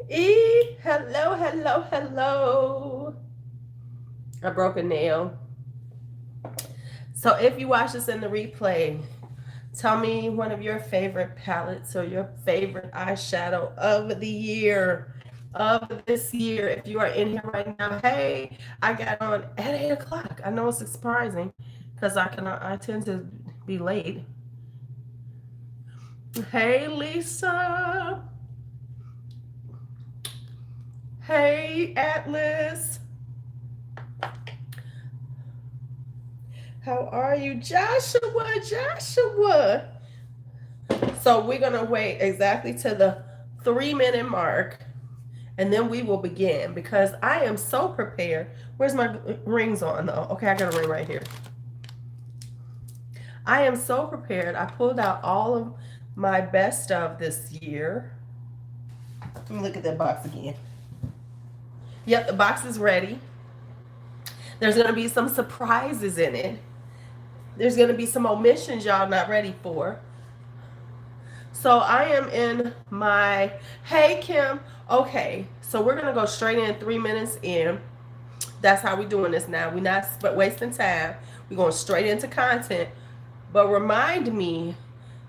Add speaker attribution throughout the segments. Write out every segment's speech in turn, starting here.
Speaker 1: Hello, hello, hello. I broke a nail. So if you watch this in the replay, tell me one of your favorite palettes or your favorite eyeshadow of the year, of this year. If you are in here right now, hey, I got on at 8 o'clock. I know it's surprising because I tend to be late. Hey, Lisa. Hey, Atlas. How are you, Joshua? Joshua. So we're gonna wait exactly to the 3 minute mark, and then we will begin because I am so prepared. Where's my rings on though? Okay, I got a ring right here. I am so prepared. I pulled out all of my best stuff this year. Let me look at that box again. Yep, the box is ready. There's gonna be some surprises in it. There's gonna be some omissions y'all not ready for. So I am in my, hey Kim, okay, so we're gonna go straight in 3 minutes in. That's how we're doing this now. We're not wasting time. We're going straight into content. But remind me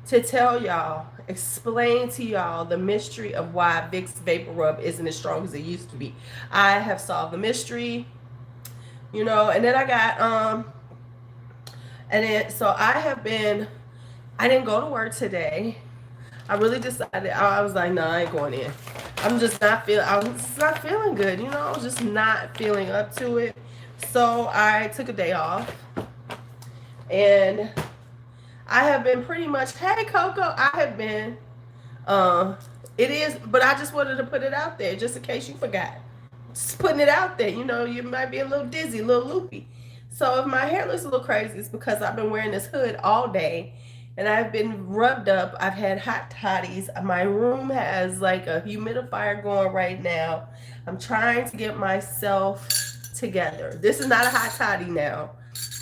Speaker 1: to tell y'all, explain to y'all the mystery of why Vicks Vapor Rub isn't as strong as it used to be. I have solved the mystery, and then I got and then so I didn't go to work today. I really decided, I was like, no, I ain't going in. I was just not feeling good, I was just not feeling up to it. So I took a day off. And I have been pretty much, hey Coco, I have been, it is, but I just wanted to put it out there just in case you forgot. Just putting it out there, you might be a little dizzy, a little loopy. So if my hair looks a little crazy, it's because I've been wearing this hood all day and I've been rubbed up. I've had hot toddies. My room has like a humidifier going right now. I'm trying to get myself together. This is not a hot toddy now.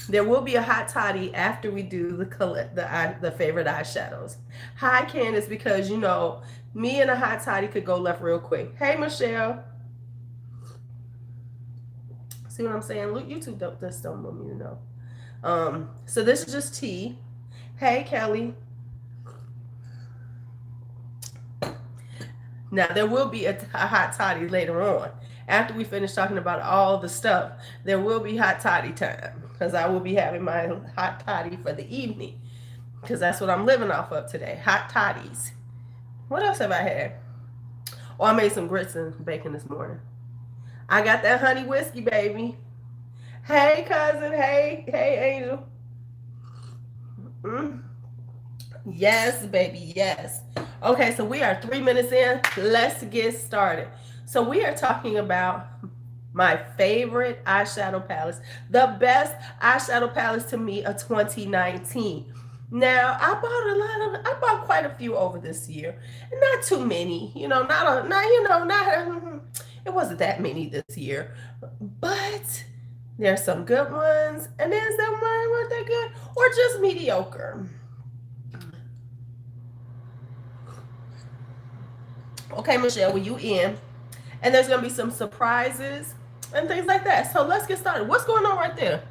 Speaker 1: There will be a hot toddy after we do the favorite eyeshadows. Hi Candace, because me and a hot toddy could go left real quick. Hey Michelle. See what I'm saying? Look, YouTube don't want me to know. So this is just tea. Hey Kelly. Now there will be a hot toddy later on. After we finish talking about all the stuff, there will be hot toddy time because I will be having my hot toddy for the evening because that's what I'm living off of today. Hot toddies. What else have I had? Oh, I made some grits and bacon this morning. I got that honey whiskey, baby. Hey, cousin. Hey, Angel. Yes, baby. Yes. Okay, so we are 3 minutes in. Let's get started. So we are talking about my favorite eyeshadow palettes, the best eyeshadow palettes to me of 2019. Now I bought quite a few over this year, not too many. It wasn't that many this year, but there's some good ones, and then some weren't that good, or just mediocre. Okay, Michelle, were you in? And there's gonna be some surprises and things like that. So let's get started. What's going on right there?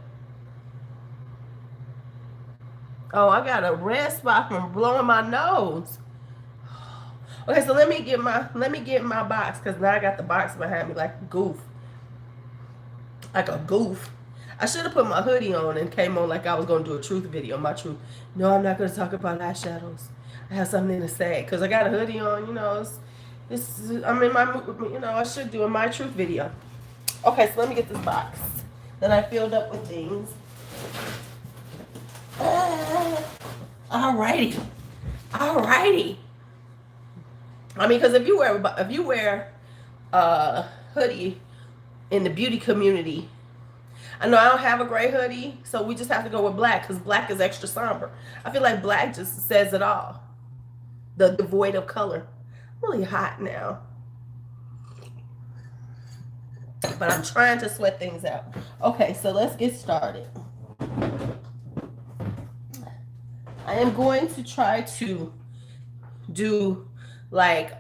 Speaker 1: Oh, I got a red spot from blowing my nose. Okay, so let me get my box because now I got the box behind me like a goof. Like a goof. I should have put my hoodie on and came on like I was gonna do a truth video. My truth. No, I'm not gonna talk about eyeshadows. I have something to say because I got a hoodie on. I'm in my, I should do a my truth video. Okay, so let me get this box that I filled up with things. Alrighty. I mean, because if you wear a hoodie in the beauty community, I know I don't have a gray hoodie, so we just have to go with black because black is extra somber. I feel like black just says it all. The devoid of color. Really hot now. But I'm trying to sweat things out. Okay, so let's get started. I am going to try to do like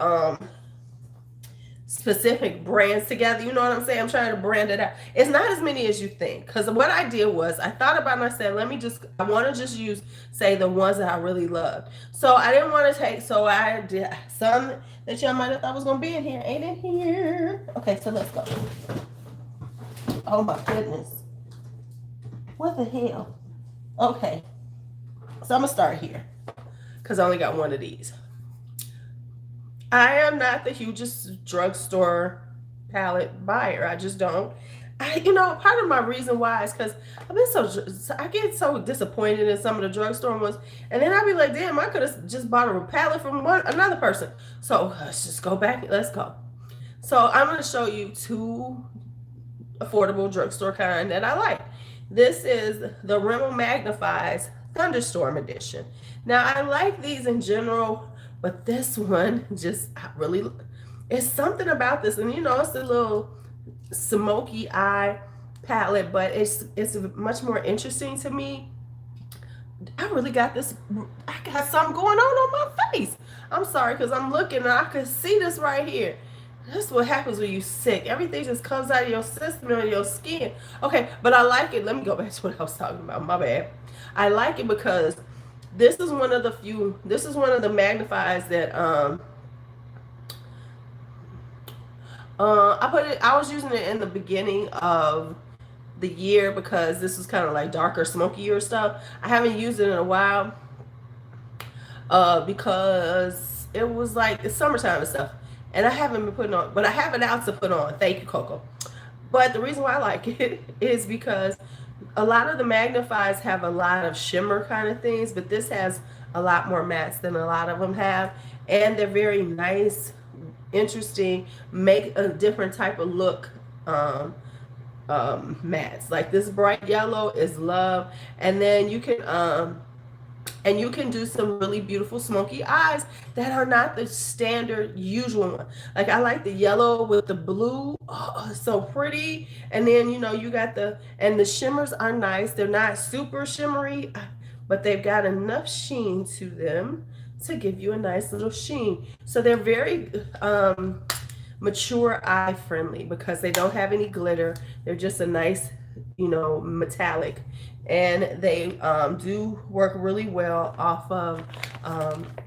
Speaker 1: specific brands together. You know what I'm saying? I'm trying to brand it out. It's not as many as you think. Because what I did was I thought about it and I said, I want to just use, say, the ones that I really loved. So I didn't want to take, so I did some that y'all might have thought was going to be in here. Ain't in here. Okay, so let's go. Oh my goodness. What the hell? Okay. So I'm going to start here. Because I only got one of these. I am not the hugest drugstore palette buyer. I just don't. Part of my reason why is because I get so disappointed in some of the drugstore ones, and then I'd be like, damn, I could have just bought a palette from another person. So let's just go back. Let's go. So I'm going to show you two affordable drugstore kind that I like. This is the Rimmel Magnifies Thunderstorm Edition. Now I like these in general, but this one it's something about this, and it's a little smoky eye palette, but it's much more interesting to me. I really got this. I got something going on my face. I'm sorry, because I'm looking and I can see this right here. That's what happens when you're sick. Everything just comes out of your system and your skin. Okay, but I like it. Let me go back to what I was talking about. My bad. I like it because this is one of the magnifies that I was using it in the beginning of the year because this is kind of like darker, smokier stuff. I haven't used it in a while because it was like it's summertime and stuff. And I haven't been putting on, but I have it out to put on. Thank you, Coco. But the reason why I like it is because a lot of the magnifies have a lot of shimmer kind of things, but this has a lot more mattes than a lot of them have. And they're very nice, interesting, make a different type of look mattes. Like this bright yellow is love. And then you can do some really beautiful smoky eyes that are not the standard usual one. Like I like the yellow with the blue. Oh, so pretty. And then, you got the shimmers are nice. They're not super shimmery, but they've got enough sheen to them to give you a nice little sheen. So they're very mature eye friendly because they don't have any glitter. They're just a nice, metallic. And they do work really well off of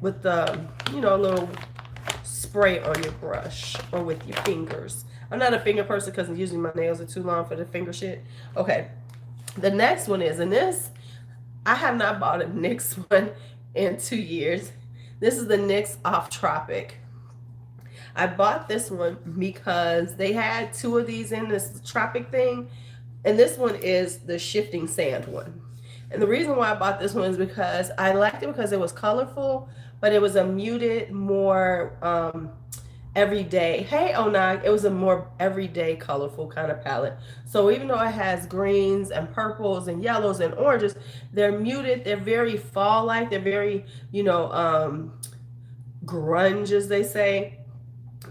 Speaker 1: with the little spray on your brush or with your fingers. I'm not a finger person because usually my nails are too long for the finger shit. Okay, the next one is, and this I have not bought a NYX one in 2 years. This is the NYX Off Tropic. I bought this one because they had two of these in this tropic thing. And this one is the shifting sand one. And the reason why I bought this one is because I liked it because it was colorful, but it was a muted, more everyday. Hey, Onag, it was a more everyday, colorful kind of palette. So even though it has greens and purples and yellows and oranges, they're muted. They're very fall-like. They're very, grunge, as they say.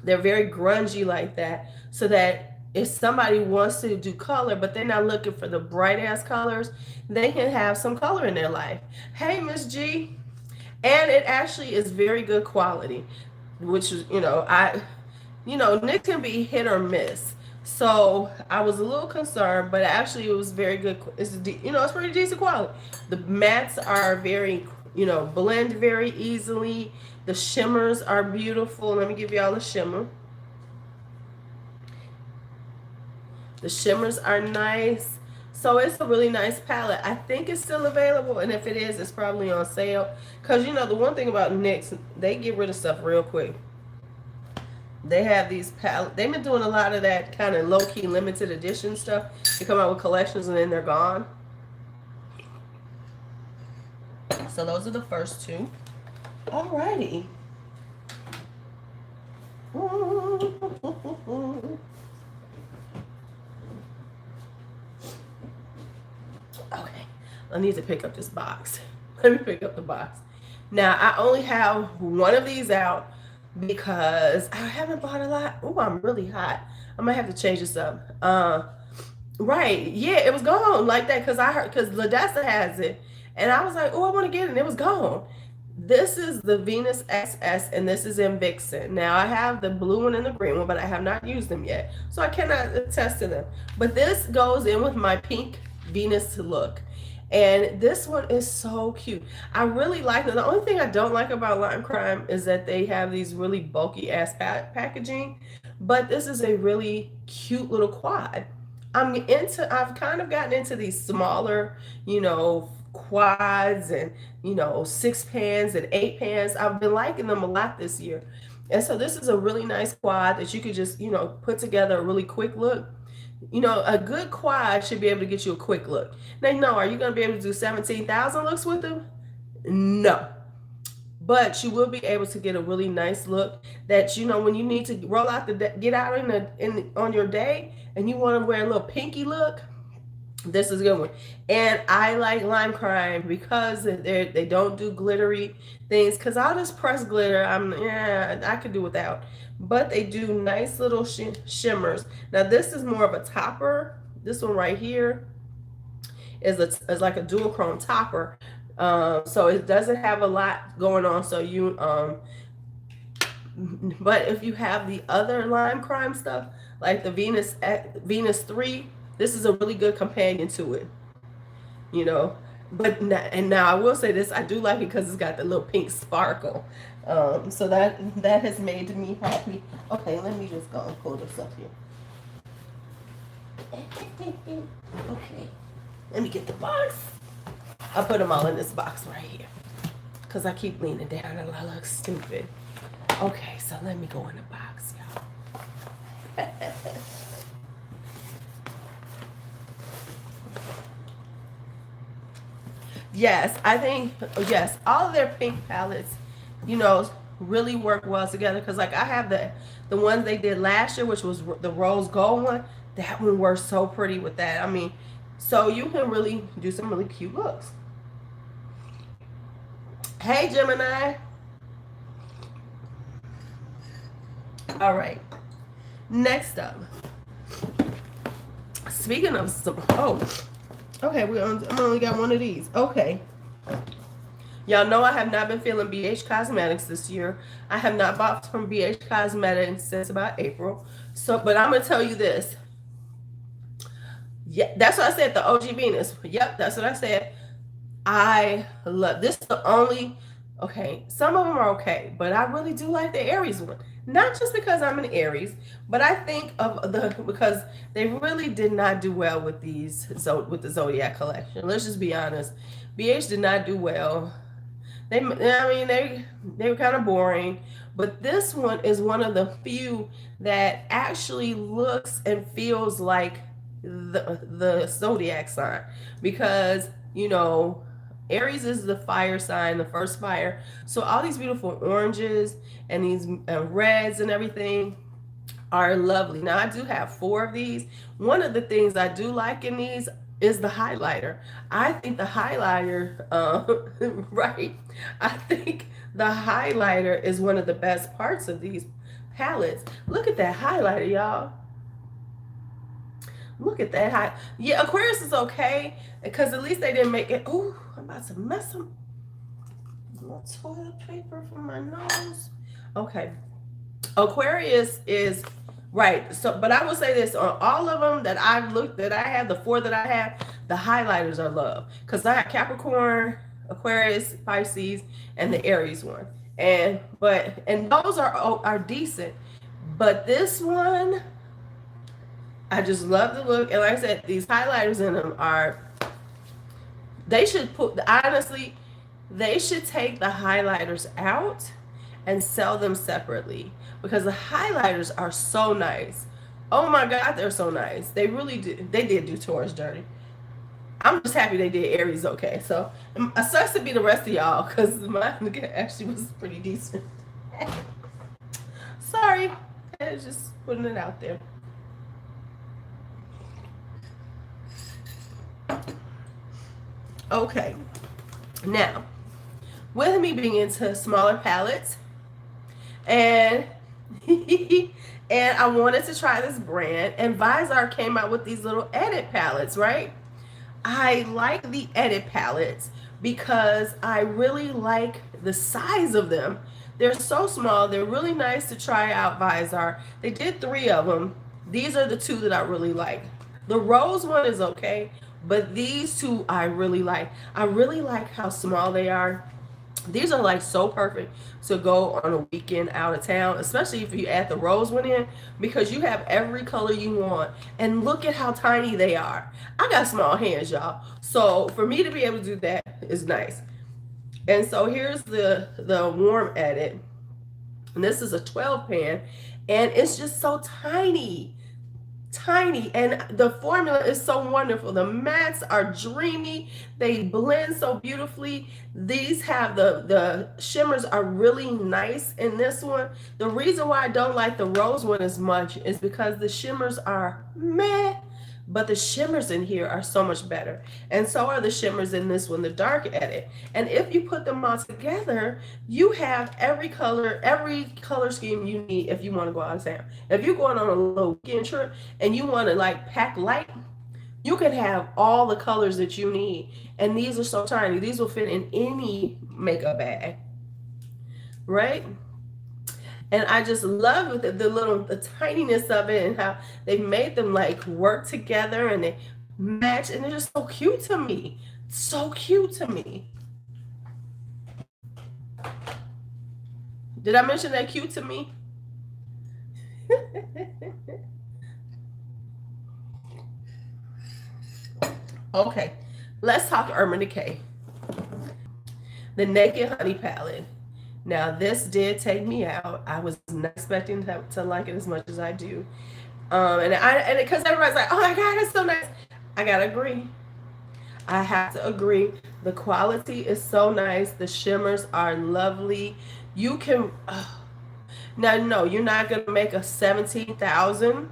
Speaker 1: They're very grungy like that, so that if somebody wants to do color, but they're not looking for the bright ass colors, they can have some color in their life. Hey, Miss G. And it actually is very good quality, which is, NYX can be hit or miss. So I was a little concerned, but actually it was very good. It's pretty decent quality. The mattes are very, blend very easily. The shimmers are beautiful. Let me give y'all a shimmer. The shimmers are nice. So it's a really nice palette. I think it's still available, and if it is, it's probably on sale. Because, the one thing about NYX, they get rid of stuff real quick. They have these palettes. They've been doing a lot of that kind of low-key limited edition stuff. They come out with collections, and then they're gone. So those are the first two. Alrighty. Okay, I need to pick up this box. Let me pick up the box. Now, I only have one of these out because I haven't bought a lot. Oh, I'm really hot. I might have to change this up. Right, yeah, it was gone like that because Ladessa has it. And I was like, oh, I want to get it, and it was gone. This is the Venus XS, and this is in Vixen. Now, I have the blue one and the green one, but I have not used them yet, so I cannot attest to them. But this goes in with my pink Venus look. And this one is so cute. I really like it. The only thing I don't like about Lime Crime is that they have these really bulky ass packaging. But this is a really cute little quad. I've kind of gotten into these smaller, quads and, 6 pans and 8 pans. I've been liking them a lot this year. And so this is a really nice quad that you could just, put together a really quick look. A good quad should be able to get you a quick look. Now, no, are you going to be able to do 17,000 looks with them? No. But you will be able to get a really nice look that, when you need to roll out get out on your day and you want to wear a little pinky look, this is a good one. And I like Lime Crime because they don't do glittery things, because I'll just press glitter. I could do without. But they do nice little shimmers. Now this is more of a topper. This one right here is like a dual chrome topper. So it doesn't have a lot going on. So but if you have the other Lime Crime stuff, like the Venus 3, this is a really good companion to it, But now I will say this, I do like it because it's got the little pink sparkle. So that has made me happy. Okay, let me just go and pull this up here. Okay, let me get the box. I'll put them all in this box right here because I keep leaning down and I look stupid. Okay, so let me go in the box, y'all. Yes, I think, yes, all of their pink palettes, really work well together. Because, like, I have the ones they did last year, which was the rose gold one. That one works so pretty with that. I mean, so you can really do some really cute looks. Hey, Gemini. All right. Next up. Speaking of some, okay, I only got one of these. Okay. Y'all know I have not been feeling BH Cosmetics this year. I have not bought from BH Cosmetics since about April. So, but I'm going to tell you this. Yeah, that's what I said, the OG Venus. Yep, that's what I said. I love this. The only, okay, some of them are okay, but I really do like the Aries one. Not just because I'm an Aries, but I think because they really did not do well with with the Zodiac collection. Let's just be honest. BH did not do well. They were kind of boring, but this one is one of the few that actually looks and feels like the Zodiac sign, because Aries is the fire sign, the first fire. So all these beautiful oranges and these reds and everything are lovely. Now I do have 4 of these. One of the things I do like in these is the highlighter. I think the highlighter, right? I think the highlighter is one of the best parts of these palettes. Look at that highlighter, y'all. Look at that. Yeah, Aquarius is okay because at least they didn't make it. Ooh, I'm about to mess them. No toilet paper for my nose. Okay. Aquarius is right. So, but I will say this, on all of them that I have, the 4 that I have, the highlighters are love. Because I have Capricorn, Aquarius, Pisces, and the Aries one. And those are decent. But this one, I just love the look. And like I said, these highlighters in them honestly, they should take the highlighters out and sell them separately, because the highlighters are so nice. Oh my God, they're so nice. They really did. They did do Taurus dirty. I'm just happy they did Aries okay. So it sucks to be the rest of y'all, because mine actually was pretty decent. Sorry. I was just putting it out there. Okay, now with me being into smaller palettes, and and I wanted to try this brand, and Visor came out with these little edit palettes, right? I like the edit palettes because I really like the size of them. They're so small. They're really nice to try out, Visor. They did 3 of them. These are the 2 that I really like. The rose one is okay, but these 2 I really like. I really like how small they are. These are like so perfect to go on a weekend out of town, especially if you add the rose one in, because you have every color you want. And look at how tiny they are. I got small hands, y'all. So for me to be able to do that is nice. And so here's the warm edit. And this is a 12 pan. And it's just so tiny. Tiny, and the formula is so wonderful. The mattes are dreamy. They blend so beautifully. These have the shimmers are really nice in this one. The reason why I don't like the rose one as much is because the shimmers are meh, but the shimmers in here are so much better. And so are the shimmers in this one, the dark edit. And if you put them all together, you have every color scheme you need if you want to go out of town. If you're going on a little weekend trip and you want to like pack light, you can have all the colors that you need. And these are so tiny. These will fit in any makeup bag, right? And I just love the tininess of it and how they made them like work together and they match, and they're just so cute to me. So cute to me. Did I mention that cute to me? Okay, let's talk Urban Decay. The Naked Honey palette. Now this did take me out. I was not expecting to like it as much as I do. And because everybody's like, oh my God, it's so nice. I gotta agree. I have to agree. The quality is so nice. The shimmers are lovely. You can, now no, you're not gonna make a 17,000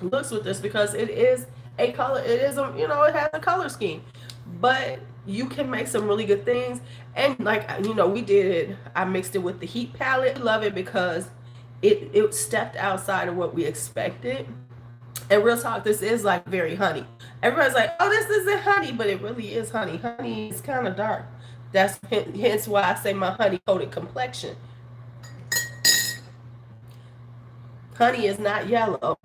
Speaker 1: looks with this because it is a color. It is a, you know, it has a color scheme, but you can make some really good things. And like, you know, we did it. I mixed it with the Heat palette. I love it because it stepped outside of what we expected. And real talk, this is like very honey. Everybody's like, oh, this isn't honey, but it really is honey. Honey is kind of dark. That's hence why I say my honey coated complexion. Honey is not yellow.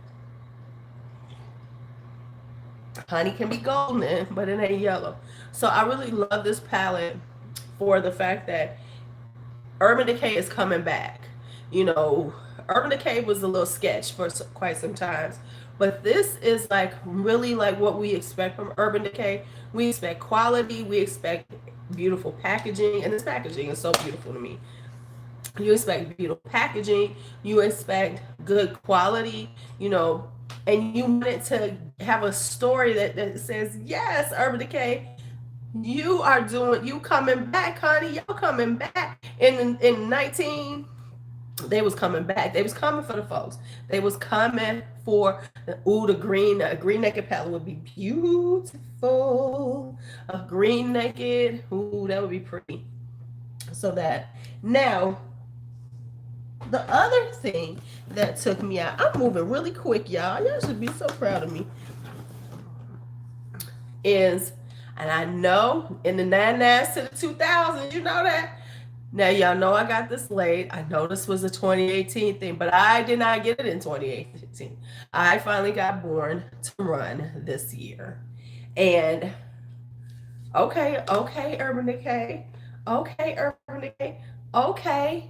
Speaker 1: Honey can be golden, but it ain't yellow. So I really love this palette for the fact that Urban Decay is coming back. You know, Urban Decay was a little sketch for quite some times, but this is like really like what we expect from Urban Decay. We expect quality, we expect beautiful packaging, and this packaging is so beautiful to me. You expect beautiful packaging, you expect good quality, you know, and you want it to have a story that says, yes, Urban Decay, you are doing, you coming back, honey, y'all coming back. In 19, they was coming back. They was coming for the folks. They was coming for, the green, a green naked palette would be beautiful. A green naked, ooh, that would be pretty. So that, now, the other thing that took me out, I'm moving really quick, y'all. Y'all should be so proud of me. Is, and I know in the 99s to the 2000s, you know that. Now, y'all know I got this late. I know this was a 2018 thing, but I did not get it in 2018. I finally got born to run this year. And okay, Urban Decay. Okay, Urban Decay. Okay.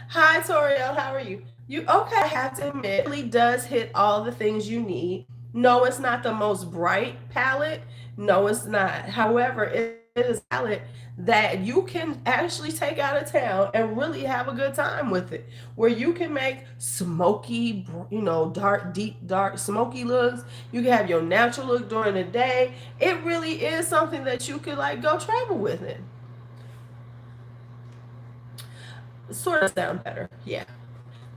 Speaker 1: Hi, Toriel. How are you? You okay? I have to admit, it really does hit all the things you need. No, it's not the most bright palette. No, it's not. However, it is a palette that you can actually take out of town and really have a good time with it. Where you can make smoky, you know, deep, dark, smoky looks. You can have your natural look during the day. It really is something that you could like go travel with it. Sort of sound better, yeah.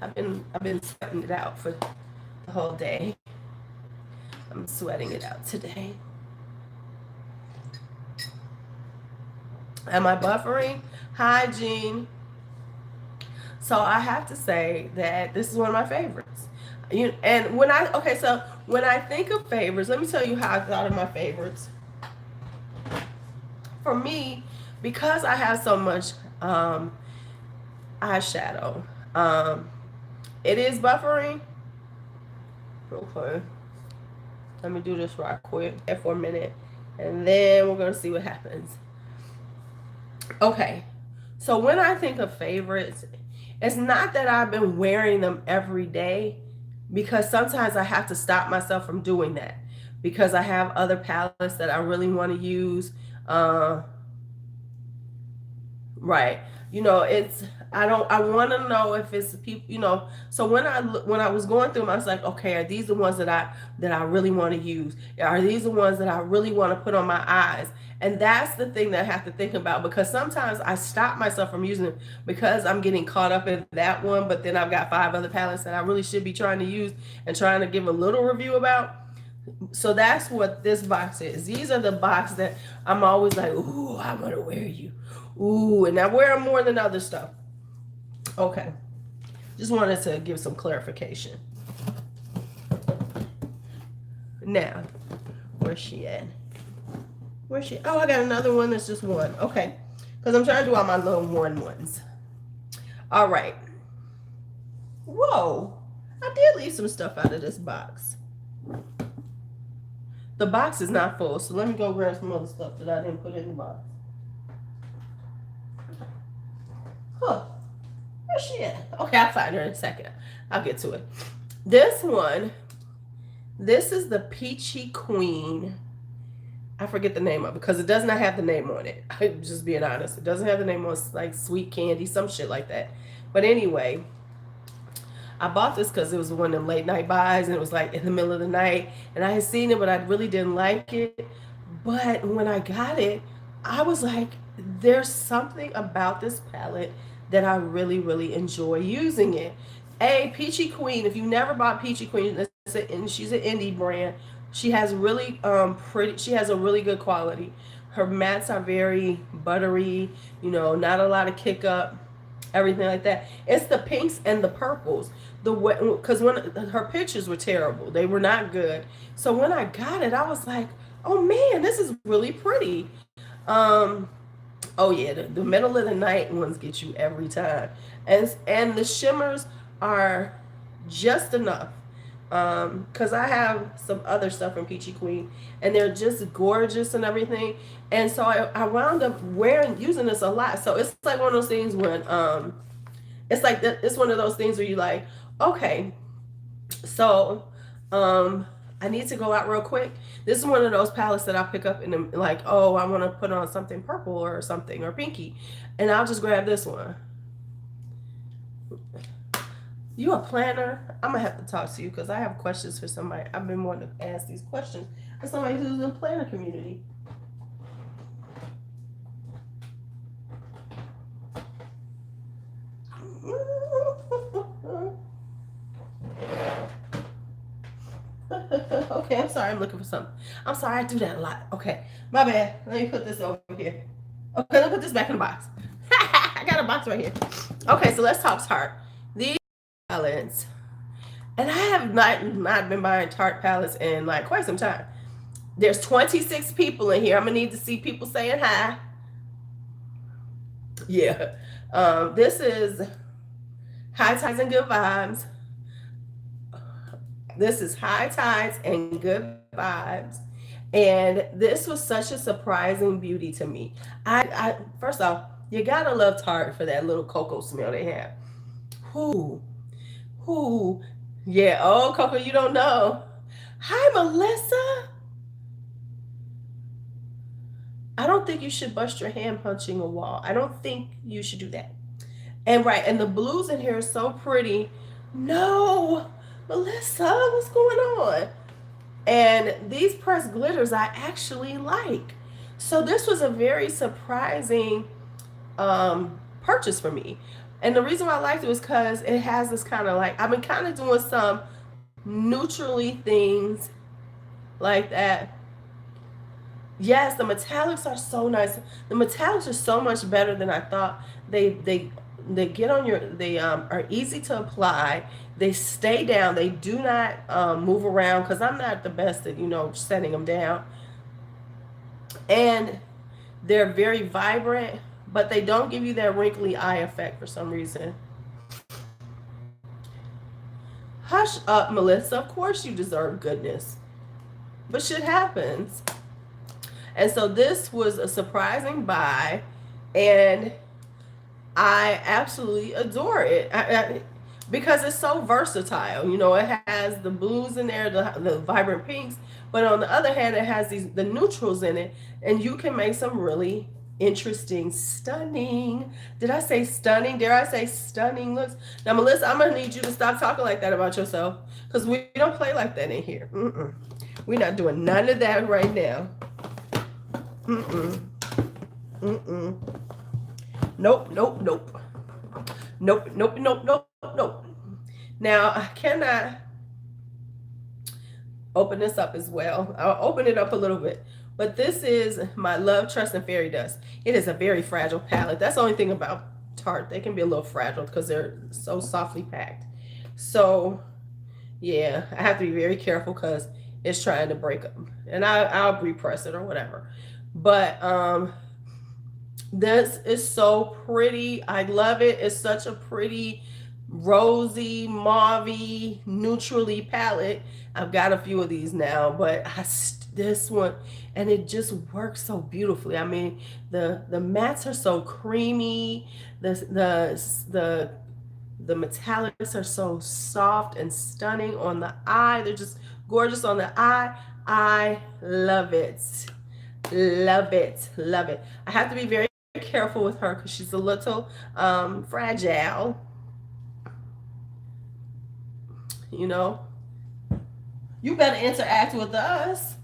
Speaker 1: I've been sweating it out for the whole day. I'm sweating it out today. Am I buffering? Hi, Jean. So I have to say that this is one of my favorites. And when I think of favorites, let me tell you how I thought of my favorites. For me, because I have so much eyeshadow, um, it is buffering. Okay, let me do this right quick for a minute, and then we're gonna see what happens. Okay, so when I think of favorites, it's not that I've been wearing them every day, because sometimes I have to stop myself from doing that because I have other palettes that I really want to use. Uh, Right. You know, it's I want to know if it's people, so when I was going through them, I was like, okay, are these the ones that I really want to use? Are these the ones that I really want to put on my eyes? And that's the thing that I have to think about, because sometimes I stop myself from using them because I'm getting caught up in that one, but then I've got five other palettes that I really should be trying to use and trying to give a little review about. So that's what this box is. These are the box that I'm always like, ooh, I want to wear you. Ooh, and I wear them more than other stuff. Okay. Just wanted to give some clarification. Now, where's she at? Where's she? Oh, I got another one that's just one. Okay. Because I'm trying to do all my little one ones. All right. Whoa. I did leave some stuff out of this box. The box is not full, so let me go grab some other stuff that I didn't put in the box. Huh. Where's she at? Okay, I'll find her in a second. I'll get to it. This one, this is the Peachy Queen. I forget the name of it because it does not have the name on it. I'm just being honest. It doesn't have the name on it. It's like Sweet Candy, some shit like that. But anyway, I bought this because it was one of them late night buys, and it was like in the middle of the night. And I had seen it, but I really didn't like it. But when I got it, I was like, there's something about this palette that I really, really enjoy using it. Peachy Queen, if you never bought Peachy Queen, she's an indie brand. She has really she has a really good quality. Her mattes are very buttery, not a lot of kick up, everything like that. It's the pinks and the purples. Because when her pictures were terrible, they were not good. So when I got it, I was like, oh man, this is really pretty. Um, oh yeah, the middle of the night ones get you every time, and the shimmers are just enough. Because I have some other stuff from Peachy Queen, and they're just gorgeous and everything. And so I wound up using this a lot. So it's like one of those things when it's one of those things where you like, okay, so I need to go out real quick. This is one of those palettes that I'll pick up and like, oh, I want to put on something purple or something or pinky, and I'll just grab this one. You a planner? I'm gonna have to talk to you because I have questions for somebody. I've been wanting to ask these questions for somebody who's in the planner community. Okay, I'm sorry. I'm looking for something. I'm sorry. I do that a lot. Okay, my bad. Let me put this over here. Okay, let me put this back in the box. I got a box right here. Okay, so let's talk Tarte. These palettes, and I have not been buying Tarte palettes in like quite some time. There's 26 people in here. I'm gonna need to see people saying hi. Yeah. This is High Tides and Good Vibes. This is High Tides and Good Vibes. And this was such a surprising beauty to me. I first off, you gotta love Tarte for that little cocoa smell they have. Who? Who? Yeah, oh Coco, you don't know. Hi Melissa. I don't think you should bust your hand punching a wall. I don't think you should do that. And right, and the blues in here are so pretty. No, Melissa, what's going on? And these pressed glitters I actually like. So this was a very surprising purchase for me. And the reason why I liked it was because it has this kind of like, I've been kind of doing some neutrally things like that. Yes, the metallics are so nice. The metallics are so much better than I thought. They get on your, they are easy to apply. They stay down. They do not move around because I'm not the best at setting them down. And They're very vibrant, but they don't give you that wrinkly eye effect for some reason. Hush up, Melissa. Of course you deserve goodness. But shit happens. And so this was a surprising buy, and I absolutely adore it. Because it's so versatile. You know, it has the blues in there, the vibrant pinks, but on the other hand, it has the neutrals in it, and you can make some really interesting, stunning. Did I say stunning? Dare I say stunning looks? Now, Melissa, I'm gonna need you to stop talking like that about yourself, because we don't play like that in here. We're not doing none of that right now. Nope, nope, nope. Nope, nope, nope, nope, nope. Now, I cannot open this up as well. I'll open it up a little bit. But this is my Love, Trust, and Fairy Dust. It is a very fragile palette. That's the only thing about Tarte. They can be a little fragile because they're so softly packed. So, yeah, I have to be very careful because it's trying to break up. And I'll repress it or whatever. But this is so pretty. I love it. It's such a pretty rosy, mauvey, neutrally palette. I've got a few of these now, but this one, and it just works so beautifully. I mean, the mattes are so creamy. The metallics are so soft and stunning on the eye. They're just gorgeous on the eye. I love it. Love it. Love it. I have to be very careful with her because she's a little fragile. You know, you better interact with us.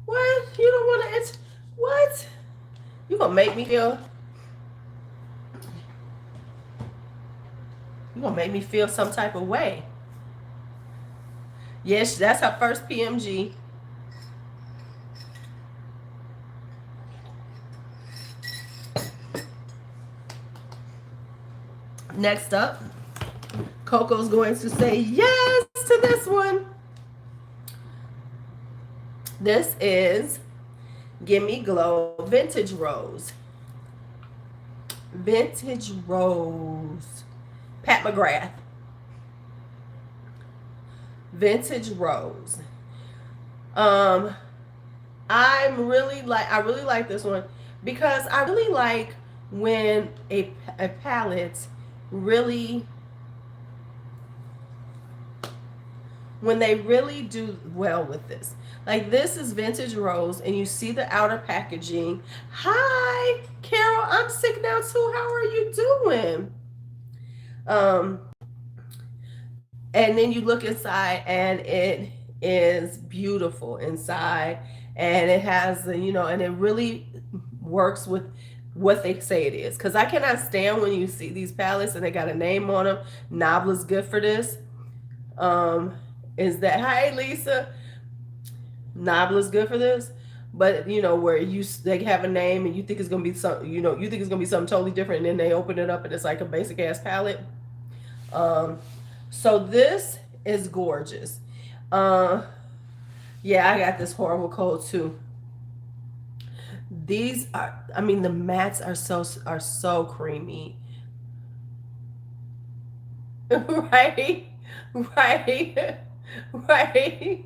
Speaker 1: What? You don't want to what? You gonna make me feel? You gonna make me feel some type of way? Yes, that's her first PMG. Next up, Coco's going to say yes to this one. This is Gimme Glow Vintage Rose. Vintage Rose. Pat McGrath. Vintage Rose. I really like this one because I really like when a palette really, when they really do well with this. Like this is Vintage Rose, and you see the outer packaging. Hi, Carol, I'm sick now too. How are you doing? And then you look inside, and it is beautiful inside, and it has, you know, and it really works with what they say it is. Because I cannot stand when you see these palettes and they got a name on them. Nabla's good for this. Is that, hi Lisa, Nabla's good for this, but you know where they have a name and you think it's gonna be something, you know, you think it's gonna be something totally different, and then they open it up and it's like a basic ass palette. So this is gorgeous. Yeah, I got this horrible cold too. These are, I mean, the mattes are so creamy. Right, right, right.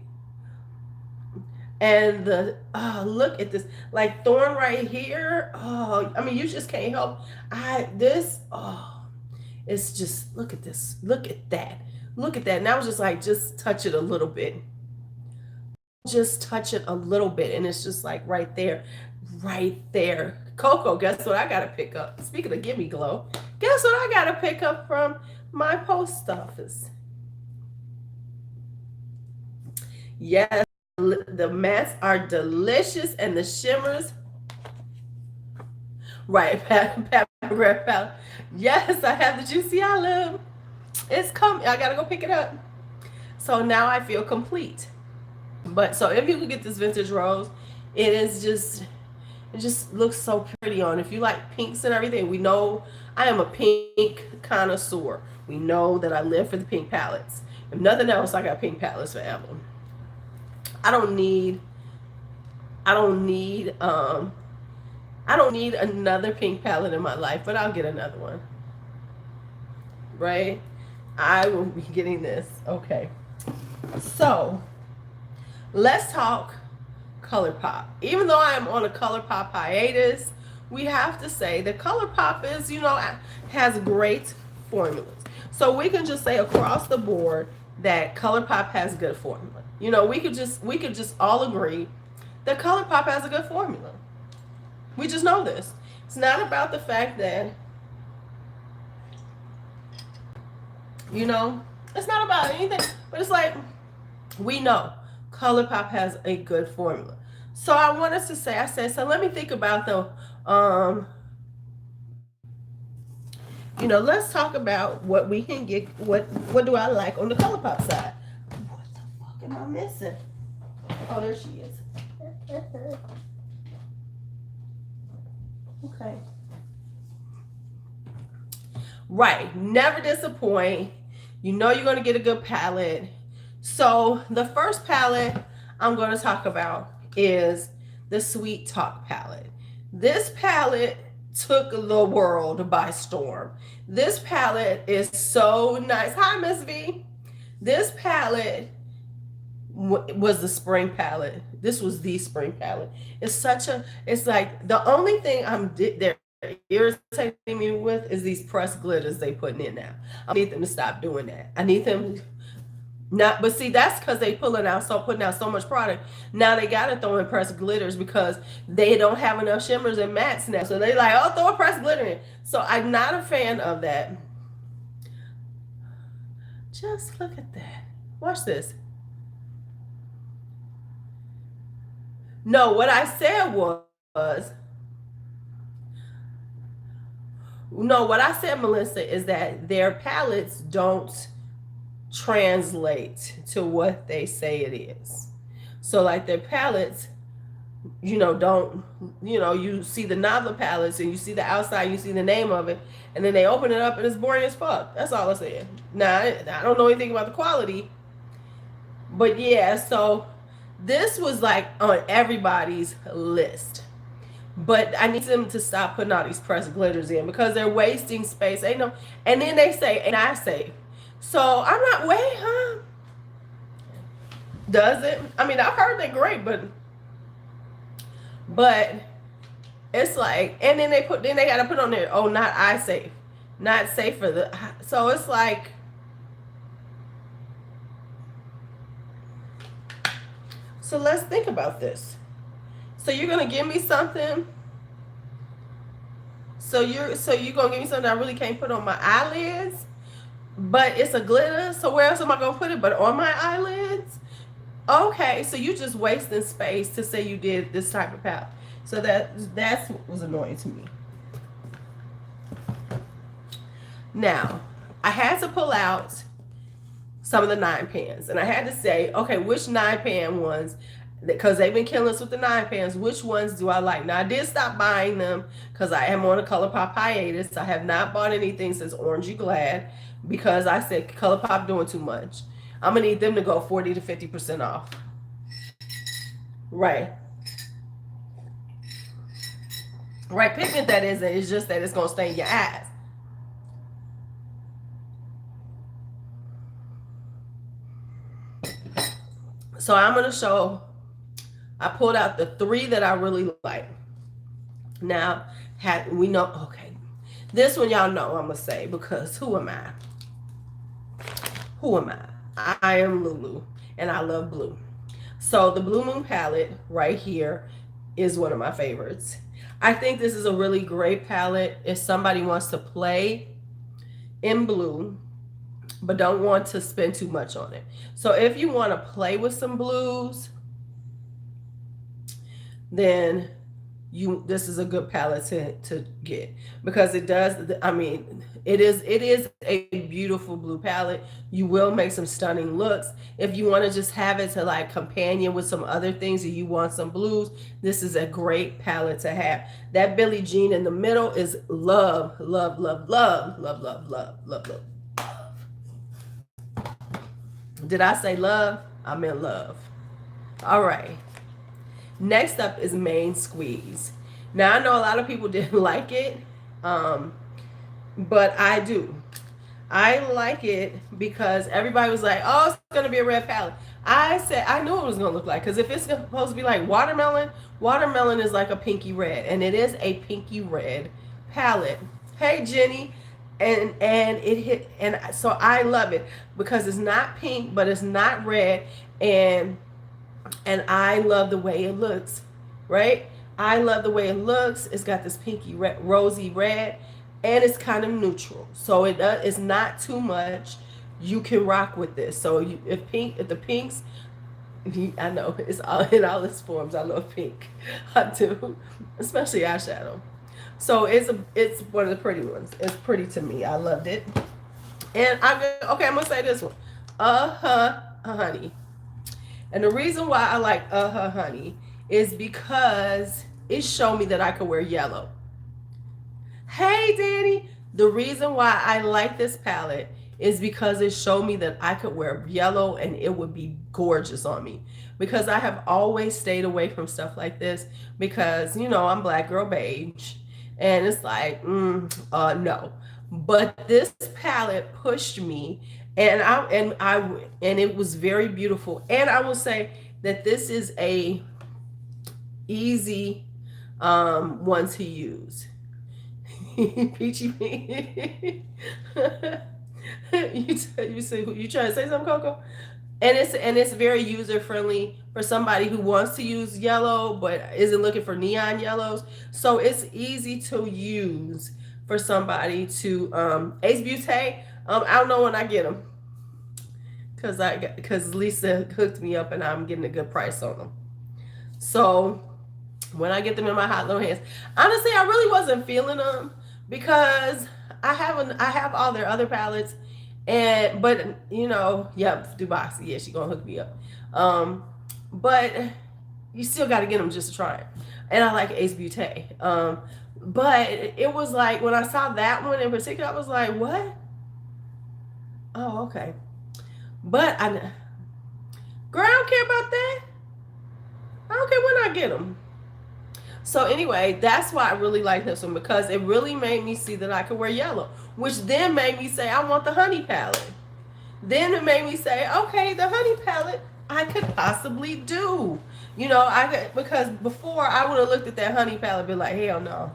Speaker 1: And look at this, like Thorn right here. Oh, I mean, you just can't help. It's just, look at this, look at that, look at that. And I was just like, just touch it a little bit, just touch it a little bit, and it's just like right there, right there. Coco, guess what I gotta pick up? Speaking of Gimme Glow, guess what I gotta pick up from my post office? Yes, the mattes are delicious, and the shimmers. Right, Pat palette. Yes, I have the Juicy Olive. It's coming. I gotta go pick it up. So now I feel complete. But so if you could get this Vintage Rose, it just looks so pretty on. If you like pinks and everything, we know I am a pink connoisseur. We know that I live for the pink palettes. If nothing else, I got pink palettes forever. I don't need I don't need another pink palette in my life, but I'll get another one. Right? I will be getting this. Okay. So, let's talk ColourPop. Even though I am on a ColourPop hiatus, we have to say that ColourPop is, has great formulas. So we can just say across the board that ColourPop has good formula. We could just all agree that ColourPop has a good formula. We just know this. It's not about the fact that, it's not about anything, but it's like, we know ColourPop has a good formula. So I want us to say, so let me think about let's talk about what we can get, what do I like on the ColourPop side. What the fuck am I missing? Oh, there she is. Okay. Right, never disappoint. You're going to get a good palette. So the first palette I'm going to talk about is the Sweet Talk palette. This palette took the world by storm. This palette is so nice. Hi, Miss V. This palette was the spring palette. This was the spring palette. It's like the only thing they're irritating me with is these pressed glitters they putting in now. I need them to stop doing that. I need them not, but see, that's because they putting out so much product. Now they gotta throw in pressed glitters because they don't have enough shimmers and mattes now. So they like, oh, throw a pressed glitter in. So I'm not a fan of that. Just look at that. Watch this. No, what I said was, Melissa, is that their palettes don't translate to what they say it is. So like their palettes, don't, you see the novel palettes and you see the outside, you see the name of it, and then they open it up and it's boring as fuck. That's all I said. Now, I don't know anything about the quality, but yeah, so this was like on everybody's list. But I need them to stop putting all these pressed glitters in because they're wasting space. And then they say, and I say, so I'm not, wait, huh? Does it? I mean, I've heard they're great, but it's like, and then they got to put on there, oh, not eye safe, not safe for the, so it's like, so let's think about this. So you're going to give me something. So you're going to give me something I really can't put on my eyelids, but it's a glitter. So where else am I going to put it but on my eyelids? Okay, so you just wasting space to say you did this type of palette. So that's what was annoying to me. Now, I had to pull out some of the 9-pans, and I had to say, okay, which 9-pan ones, because they've been killing us with the 9-pans, which ones do I like? Now, I did stop buying them because I am on a ColourPop hiatus. I have not bought anything since Orange You Glad because I said ColourPop doing too much. I'm going to need them to go 40 to 50% off. Right. Right, pigment that isn't. It's just that it's going to stain your eyes. So I'm going to show, I pulled out the 3 that I really like. Now, we know, okay, this one y'all know I'm going to say because who am I? Who am I? I am Lulu, and I love blue. So the Blue Moon palette right here is one of my favorites. I think this is a really great palette if somebody wants to play in blue, but don't want to spend too much on it. So if you want to play with some blues, then this is a good palette to get because it does, I mean, it is a beautiful blue palette. You will make some stunning looks. If you want to just have it to like companion with some other things and you want some blues, this is a great palette to have. That Billie Jean in the middle is love, love, love, love, love, love, love, love, love. Did I say love? I meant love. All right. Next up is Main Squeeze. Now I know a lot of people didn't like it, but I do. I like it because everybody was like, "Oh, it's gonna be a red palette." I said I knew it was gonna look like, because if it's supposed to be like watermelon, watermelon is like a pinky red, and it is a pinky red palette. Hey Jenny, and it hit, and so I love it because it's not pink, but it's not red, and I love the way it looks, right? I love the way it looks. It's got this pinky red, rosy red, and it's kind of neutral, so it's not too much. You can rock with this. So if the pinks, I know it's all in all its forms. I love pink, I do, especially eyeshadow. So it's one of the pretty ones. It's pretty to me. I loved it, and I'm gonna say this one, honey. And the reason why I like honey is because it showed me that I could wear yellow. Hey Danny, the reason why I like this palette is because it showed me that I could wear yellow and it would be gorgeous on me. Because I have always stayed away from stuff like this because, I'm black girl beige. And it's like, no. But this palette pushed me, and it was very beautiful. And I will say that this is a easy one to use. Peachy Pink. You trying to say something, Coco? And it's very user friendly for somebody who wants to use yellow but isn't looking for neon yellows. So it's easy to use for somebody to Ace Beauty. I don't know when I get them because Lisa hooked me up and I'm getting a good price on them. So when I get them in my hot little hands, honestly, I really wasn't feeling them because I have all their other palettes, but do boxy. Yeah, she gonna hook me up. But you still got to get them just to try it. And I like Ace Beauty. But it was like when I saw that one in particular, I was like, what? Oh, okay. But girl, I don't care about that. I don't care when I get them. So anyway, that's why I really like this one, because it really made me see that I could wear yellow, which then made me say I want the honey palette. Then it made me say, okay, the honey palette I could possibly do. Because before I would have looked at that honey palette and been like, hell no.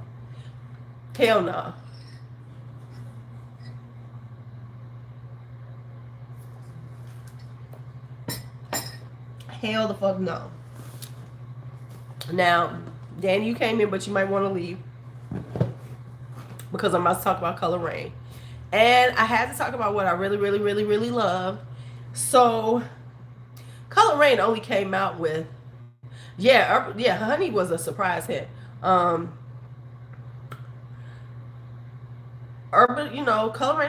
Speaker 1: Hell no. Hell the fuck no. Now, Danny, you came in, but you might want to leave because I'm about to talk about Color Rain. And I had to talk about what I really, really, really, really love. So, Color Rain only came out with, honey was a surprise hit. Color Rain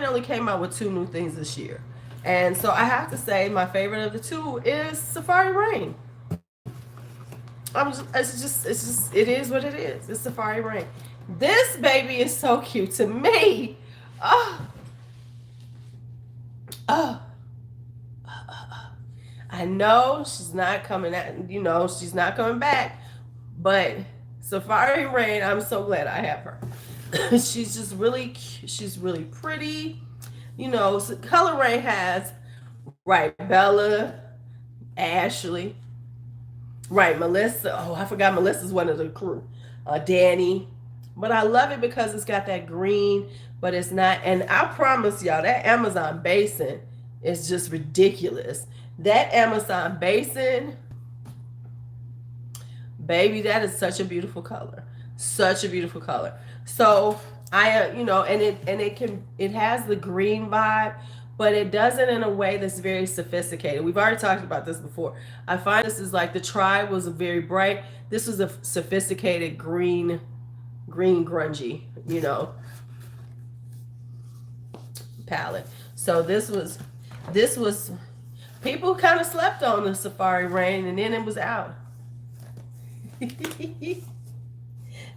Speaker 1: only came out with 2 new things this year. And so I have to say my favorite of the 2 is Safari Rain. It is what it is. It's Safari Rain. This baby is so cute to me. I know she's not coming she's not coming back, but Safari Rain, I'm so glad I have her. She's just really cute. She's really pretty. Color Rain has, right, Bella, Ashley, right, Melissa. Oh, I forgot Melissa's one of the crew. Danny. But I love it because it's got that green, but it's not. And I promise y'all, that Amazon basin is just ridiculous. That Amazon basin, baby, that is such a beautiful color. Such a beautiful color. So it has the green vibe, but it does it in a way that's very sophisticated. We've already talked about this before. I find this is like the Tribe was very bright. This was a sophisticated green grungy, palette. So this was people kind of slept on the Safari Rain, and then it was out.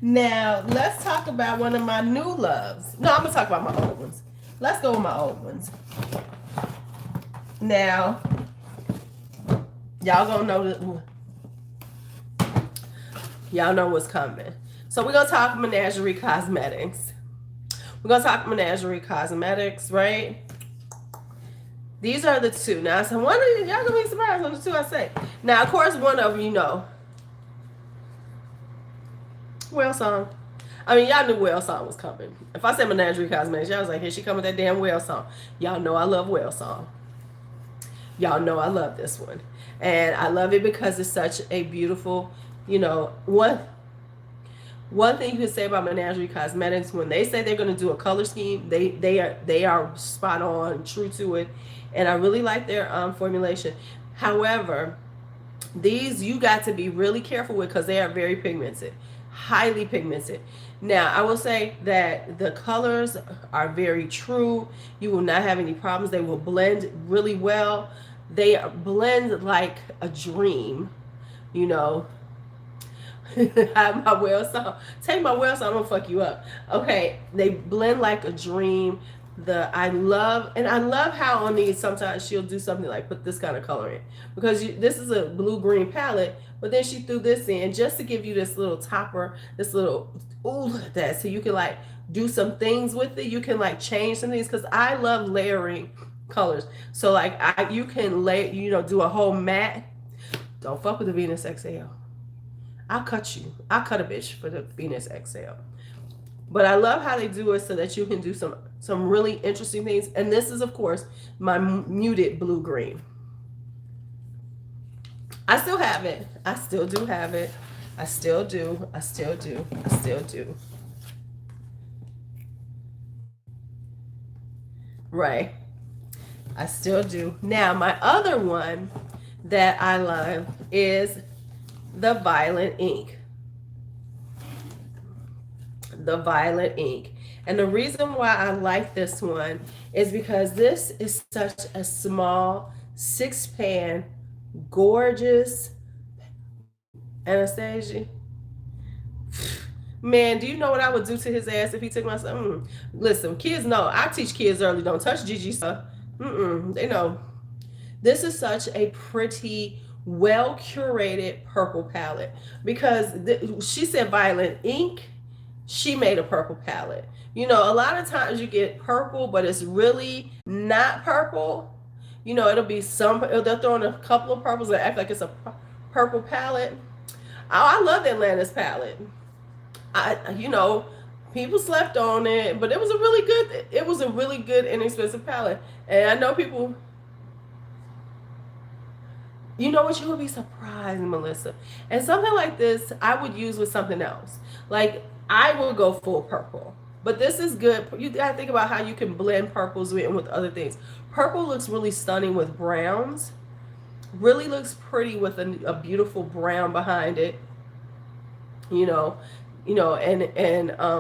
Speaker 1: Now, let's talk about one of my new loves. No, I'm going to talk about my old ones. Let's go with my old ones. Now, y'all going to know that y'all know what's coming. So we're gonna talk Menagerie Cosmetics. We're gonna talk Menagerie Cosmetics, right? These are the two. Now, so one of y'all gonna be surprised on the two I say. Now, of course, one of them you know. Whale Song. I mean, y'all knew Whale Song was coming. If I said Menagerie Cosmetics, y'all was like, here she come with that damn Whale Song. Y'all know I love Whale Song. Y'all know I love this one. And I love it because it's such a beautiful, you know, one thing you can say about Menagerie Cosmetics, when they say they're going to do a color scheme, they are spot on, true to it, and I really like their formulation. However, these you got to be really careful with because they are very pigmented, highly pigmented. Now, I will say that the colors are very true. You will not have any problems. They will blend really well. They blend like a dream, you know. Have my Whale Song. Take my Whale Song, I'm gonna fuck you up. Okay, they blend like a dream. I love how on these sometimes she'll do something like put this kind of color in because this is a blue green palette, but then she threw this in just to give you this little topper, this little that so you can like do some things with it. You can like change some things because I love layering colors. So like you can do a whole matte. Don't fuck with the Venus XL. I'll cut you. I'll cut a bitch for the Venus XL. But I love how they do it so that you can do some really interesting things. And this is, of course, my muted blue-green. I still have it. I still do have it. I still do. I still do. I still do. Right. I still do. Now, my other one that I love is the Violet Ink. The Violet Ink. And the reason why I like this one is because this is such a small 6-pan, gorgeous Anastasia. Man, do you know what I would do to his ass if he took my son? Listen, kids know. I teach kids early, don't touch Gigi stuff. They know. This is such a pretty, well curated purple palette because she said Violet Ink. She made a purple palette. You know, a lot of times you get purple, but it's really not purple. You know, it'll be they'll throw in a couple of purples that act like it's a purple palette. I love Atlantis palette. People slept on it, but it was a really good inexpensive palette. And I know people. You know what? You would be surprised, Melissa. And something like this, I would use with something else. Like, I will go full purple. But this is good. You got to think about how you can blend purples with other things. Purple looks really stunning with browns. Really looks pretty with a beautiful brown behind it. And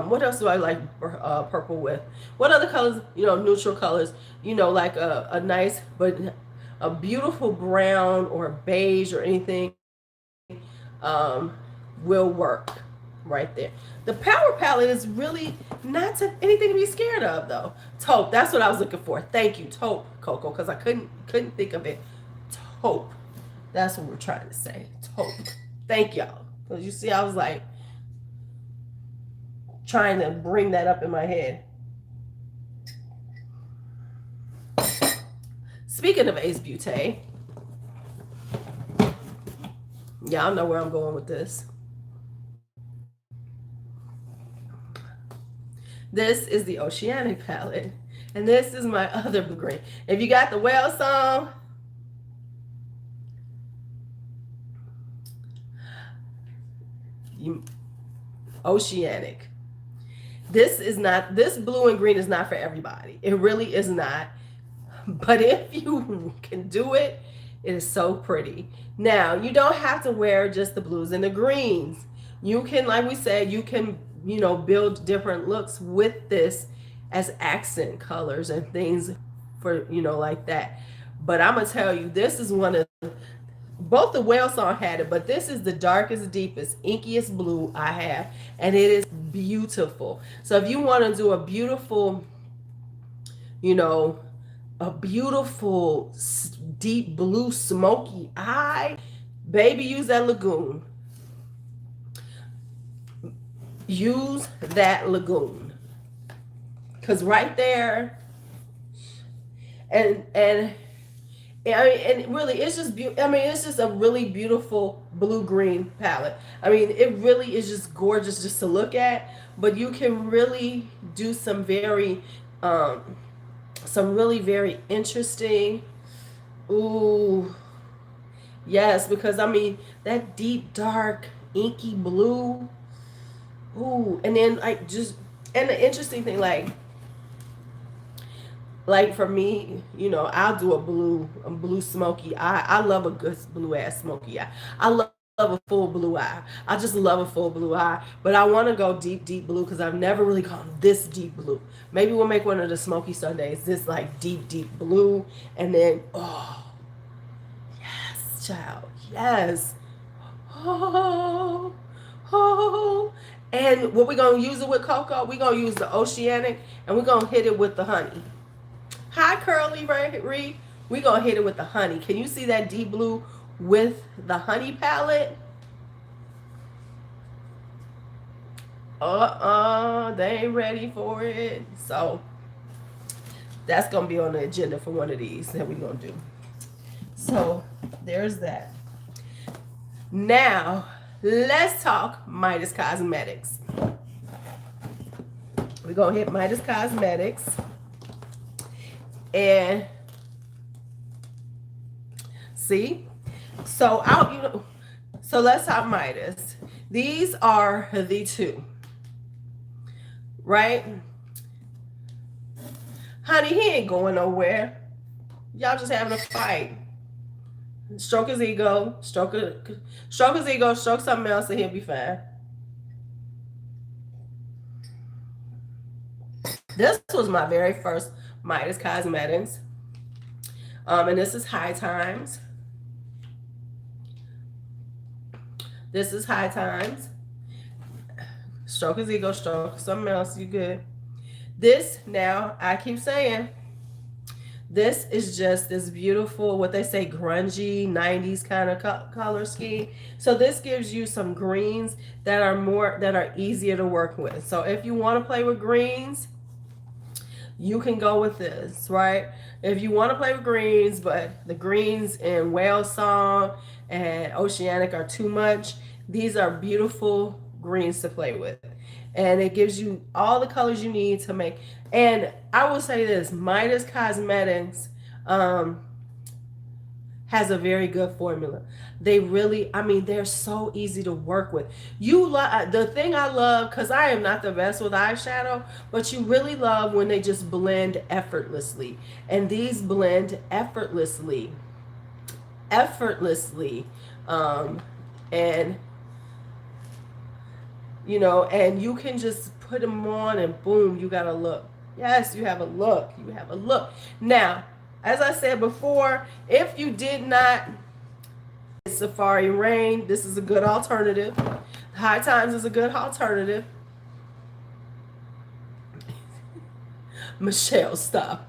Speaker 1: what else do I like purple with? What other colors? Neutral colors. Like a nice but a beautiful brown or beige or anything will work right there. The Power Palette is really not anything to be scared of, though. Taupe, that's what I was looking for. Thank you, Taupe, Coco, because I couldn't think of it. Taupe, that's what we're trying to say. Taupe. Thank y'all. Because you see, I was like trying to bring that up in my head. Speaking of Ace Beauté, y'all know where I'm going with this. This is the Oceanic palette, and this is my other blue green. If you got the Whale Song, Oceanic. This blue and green is not for everybody. It really is not. But if you can do it, it is so pretty. Now, you don't have to wear just the blues and the greens. You can, like we said, you can, build different looks with this as accent colors and things for, like that. But I'm going to tell you, this is one of, both the Whale Song had it, but this is the darkest, deepest, inkiest blue I have. And it is beautiful. So if you want to do a beautiful, a beautiful deep blue smoky eye, baby, use that Lagoon. use that Lagoon. Because right there, and and really, it's just I mean, it's just a really beautiful blue-green palette. I mean, it really is just gorgeous just to look at. But you can really do um, some really very interesting. Ooh, yes, because I mean that deep, dark, inky blue. Ooh, and then like just and the interesting thing, like for me, you know, I'll do a blue smoky eye. I love a good blue ass smoky eye. I love a full blue eye. I just love a full blue eye. But I want to go deep, deep blue because I've never really gone this deep blue. Maybe we'll make one of the smoky Sundays. This like deep, deep blue, and then oh yes, child, yes. Oh, oh. And what we gonna use it with, Coco? We gonna use the Oceanic, and we're gonna hit it with the honey. Hi, Curly Reed. We gonna hit it with the honey. Can you see that deep blue with the honey palette? They ain't ready for it. So that's gonna be on the agenda for one of these that we're gonna do. So there's that. Now let's talk Midas Cosmetics. We're gonna hit Midas Cosmetics. And see, so so let's talk Midas. These are the two, right? Honey, he ain't going nowhere. Y'all just having a fight. Stroke his ego, stroke his ego, stroke something else, and he'll be fine. This was my very first Midas Cosmetics. And this is High Times. This is High Times. Stroke his ego, stroke something else, you good. This, now, I keep saying, this is just this beautiful, what they say, grungy 90s kind of color scheme. So this gives you some greens that are easier to work with. So if you want to play with greens, you can go with this, right? If you want to play with greens, but the greens in Whale Song and Oceanic are too much, these are beautiful greens to play with. And it gives you all the colors you need to make. And I will say this, Midas Cosmetics has a very good formula. They really, I mean, they're so easy to work with. The thing I love, because I am not the best with eyeshadow, but you really love when they just blend effortlessly. And these blend effortlessly. And you know, and you can just put them on and boom, you got a look. Yes, you have a look. You have a look. Now, as I said before, if you did not Safari Rain, this is a good alternative. High Times is a good alternative. Michelle, stop.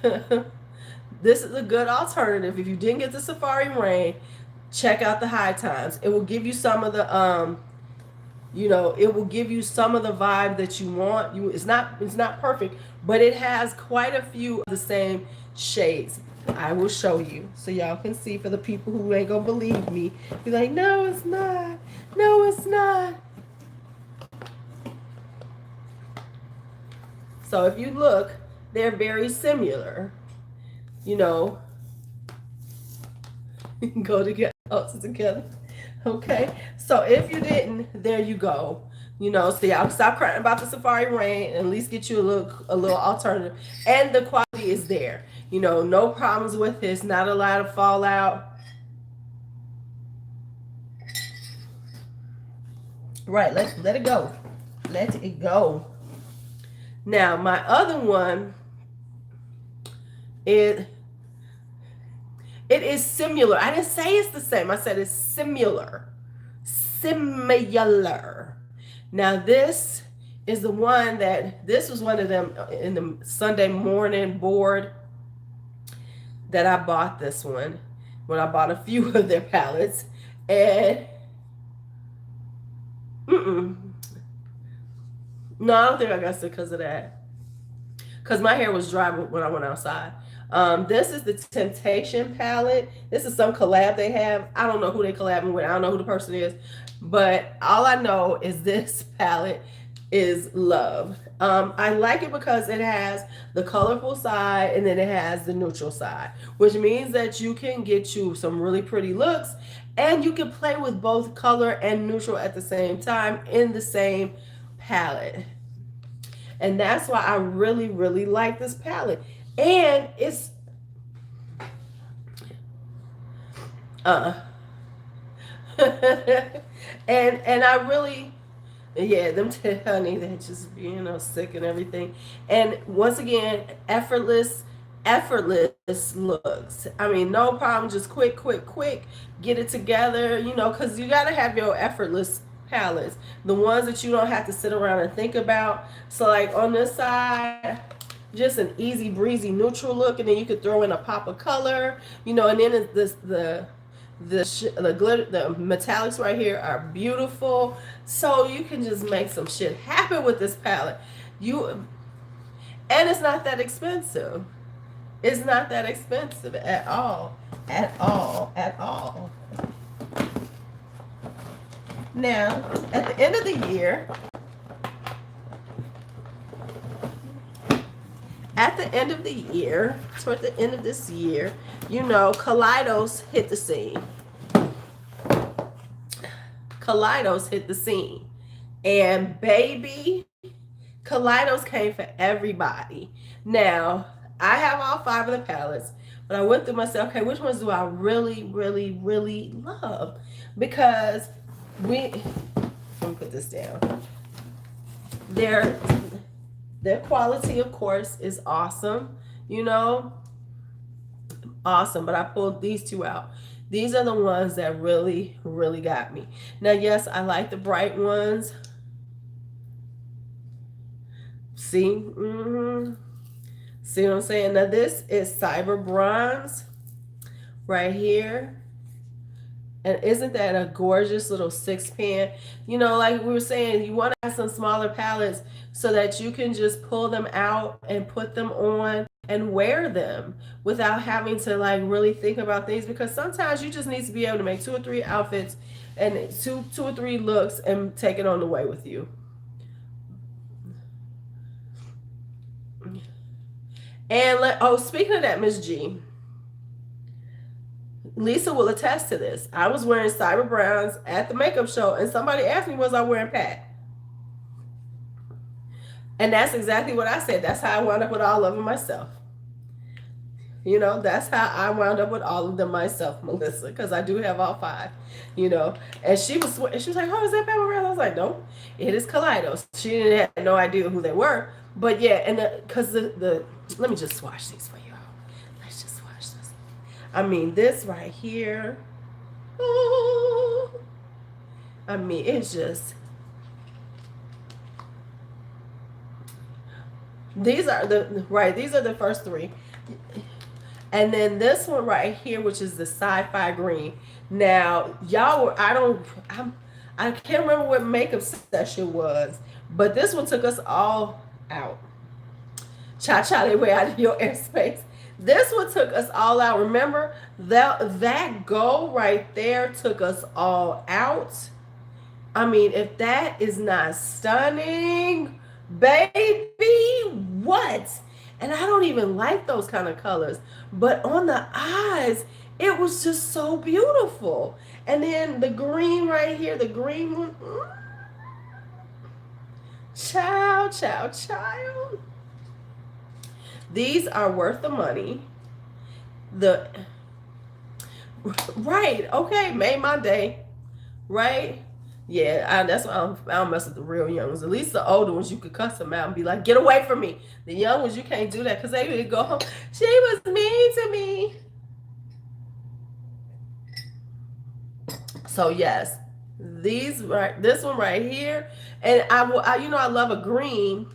Speaker 1: This is a good alternative. If you didn't get the Safari Rain, check out the High Times. It will give you some of the you know, it will give you some of the vibe that you want. It's not perfect, but it has quite a few of the same shades. I will show you so y'all can see, for the people who ain't gonna believe me. Be like, no, it's not. No, it's not. So if you look, they're very similar. You know, go together, together. Okay, so if you didn't, there you go. You know, so y'all stop crying about the Safari Rain and at least get you a little alternative. And the quality is there. You know, no problems with this, not a lot of fallout. Right, let it go. Let it go. Now, my other one, it is similar. I didn't say it's the same. I said it's similar. Similar. Now, this is the one this was one of them in the Sunday morning board that I bought this one. When I bought a few of their palettes. And, No, I don't think I got sick because of that. Because my hair was dry when I went outside. This is the Temptation palette. This is some collab they have. I don't know who they collabing with. I don't know who the person is. But all I know is this palette is love. I like it because it has the colorful side and then it has the neutral side, which means that you can get you some really pretty looks and you can play with both color and neutral at the same time in the same palette. And that's why I really, really like this palette. And it's uh and I really, yeah, them honey, they just be, sick and everything. And once again, effortless looks. I mean, no problem, just quick, get it together, because you got to have your effortless palettes, the ones that you don't have to sit around and think about. So like on this side, just an easy breezy neutral look, and then you could throw in a pop of color, and then it's the glitter, the metallics right here are beautiful. So you can just make some shit happen with this palette. And it's not that expensive. It's not that expensive at all. At all. At all. Now, at the end of the year, toward the end of this year, Kaleidos hit the scene. And baby, Kaleidos came for everybody. Now, I have all 5 of the palettes, but I went through myself, okay, which ones do I really, really, really love? Because let me put this down. Their quality, of course, is awesome, awesome, but I pulled these 2 out. These are the ones that really, really got me. Now, yes, I like the bright ones. See? Mm-hmm. See what I'm saying? Now, this is Cyber Bronze right here. And isn't that a gorgeous little 6-pan? Like we were saying, you want to have some smaller palettes so that you can just pull them out and put them on and wear them without having to like really think about things, because sometimes you just need to be able to make 2 or 3 outfits and two or 3 looks and take it on the way with you. And speaking of that, Miss G, Lisa will attest to this. I was wearing Cyber Browns at the makeup show, and somebody asked me, was I wearing Pat? And that's exactly what I said. That's how I wound up with all of them myself. That's how I wound up with all of them myself, Melissa, because I do have all 5, And she was like, oh, is that Pat Morales? I was like, no, it is Kaleidos. She didn't have no idea who they were. But yeah, and because let me just swatch these for you. Let's just swatch this. I mean, this right here. Oh, I mean, it's just. These are the first 3. And then this one right here, which is the sci-fi green. Now, y'all, I can't remember what makeup session was, but this one took us all out. Cha-cha, they way out of your airspace. This one took us all out. Remember, that gold right there took us all out. I mean, if that is not stunning, baby, what? And I don't even like those kind of colors, but on the eyes, it was just so beautiful. And then the green right here, the green one, child. These are worth the money. Right, okay, made my day, right? Yeah, that's why I don't mess with the real young ones. At least the older ones, you could cuss them out and be like, get away from me. The young ones, you can't do that because they would go home. She was mean to me. So yes, this one right here. And I love a green,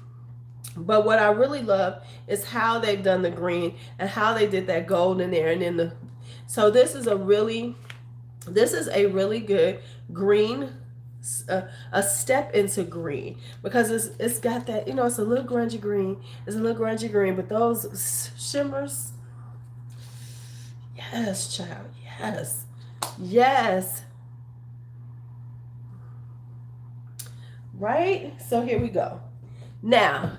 Speaker 1: but what I really love is how they've done the green and how they did that gold in there. And then so this is a really good green a step into green, because it's got that, it's a little grungy green. It's a little grungy green, but those shimmers, yes, child, yes, yes, right. So here we go. Now,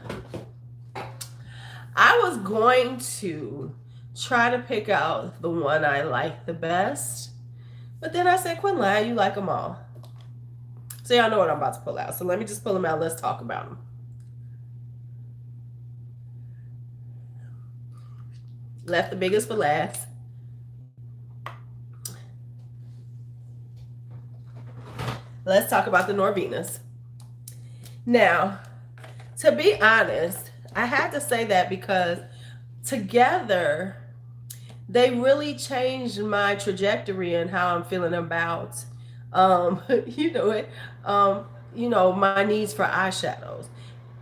Speaker 1: I was going to try to pick out the one I like the best, but then I said, Quinlan, you like them all. So y'all know what I'm about to pull out. So let me just pull them out. Let's talk about them. Left the biggest for last. Let's talk about the Norvenus. Now, to be honest, I had to say that because together they really changed my trajectory and how I'm feeling about you know it, my needs for eyeshadows.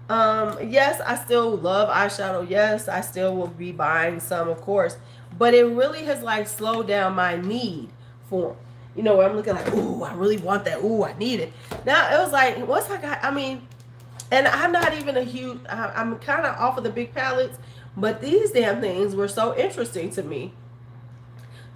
Speaker 1: Yes, I still love eyeshadow. Yes, I still will be buying some, of course, but it really has like slowed down my need for, where I'm looking like, ooh, I really want that. Ooh, I need it. Now it was like, once I got, and I'm not even a huge, I'm kind of off of the big palettes, but these damn things were so interesting to me.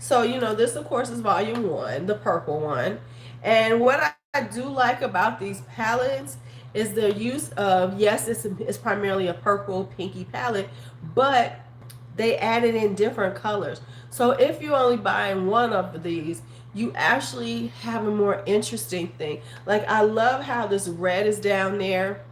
Speaker 1: So, this of course is volume 1, the purple one. And what I do like about these palettes is the use of, yes, it's primarily a purple pinky palette, but they added in different colors. So if you're only buying one of these, you actually have a more interesting thing. Like, I love how this red is down there.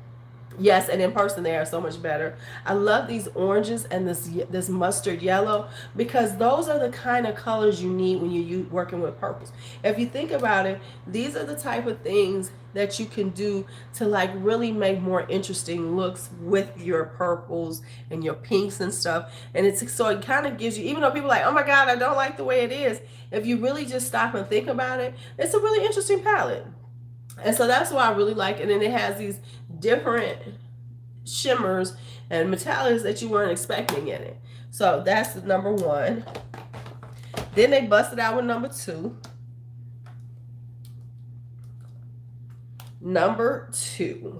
Speaker 1: Yes, and in person they are so much better. I love these oranges and this mustard yellow, because those are the kind of colors you need when you're working with purples. If you think about it, these are the type of things that you can do to like really make more interesting looks with your purples and your pinks and stuff. And so it kind of gives you, even though people are like, oh my God, I don't like the way it is, if you really just stop and think about it, it's a really interesting palette. And so that's why I really like it. And it has these different shimmers and metallics that you weren't expecting in it. So that's the number 1. Then they busted out with number 2. Number 2.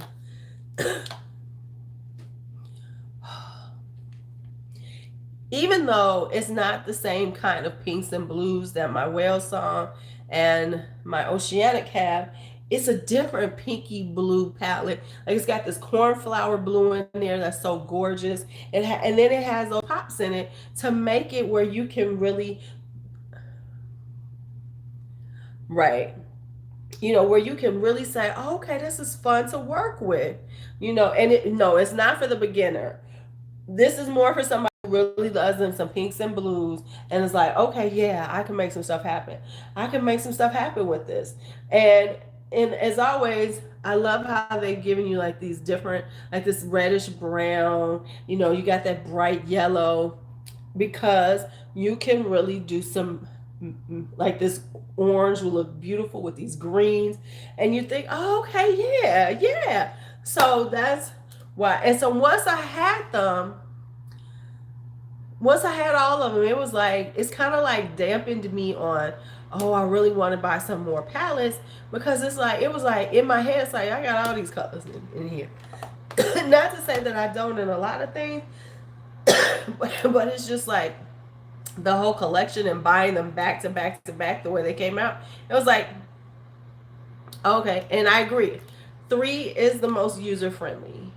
Speaker 1: Even though it's not the same kind of pinks and blues that my Whale Song and my Oceanic have, it's a different pinky blue palette. Like, it's got this cornflower blue in there that's so gorgeous. And then it has those pops in it to make it where you can really, right, where you can really say, oh, okay, this is fun to work with, and no, it's not for the beginner. This is more for somebody who really loves them some pinks and blues and it's like, okay, yeah, I can make some stuff happen. I can make some stuff happen with this. And as always, I love how they've given you like these different, like this reddish brown, you got that bright yellow, because you can really do some, like this orange will look beautiful with these greens. And you think, oh, okay, yeah, yeah. So that's why. And so once I had all of them, it was like, it's kind of like dampened me on, oh, I really want to buy some more palettes, because it's like, it was like in my head, it's like, I got all these colors in here. Not to say that I don't in a lot of things, but it's just like the whole collection and buying them back to back to back the way they came out. It was like, okay, and I agree. 3 is the most user friendly.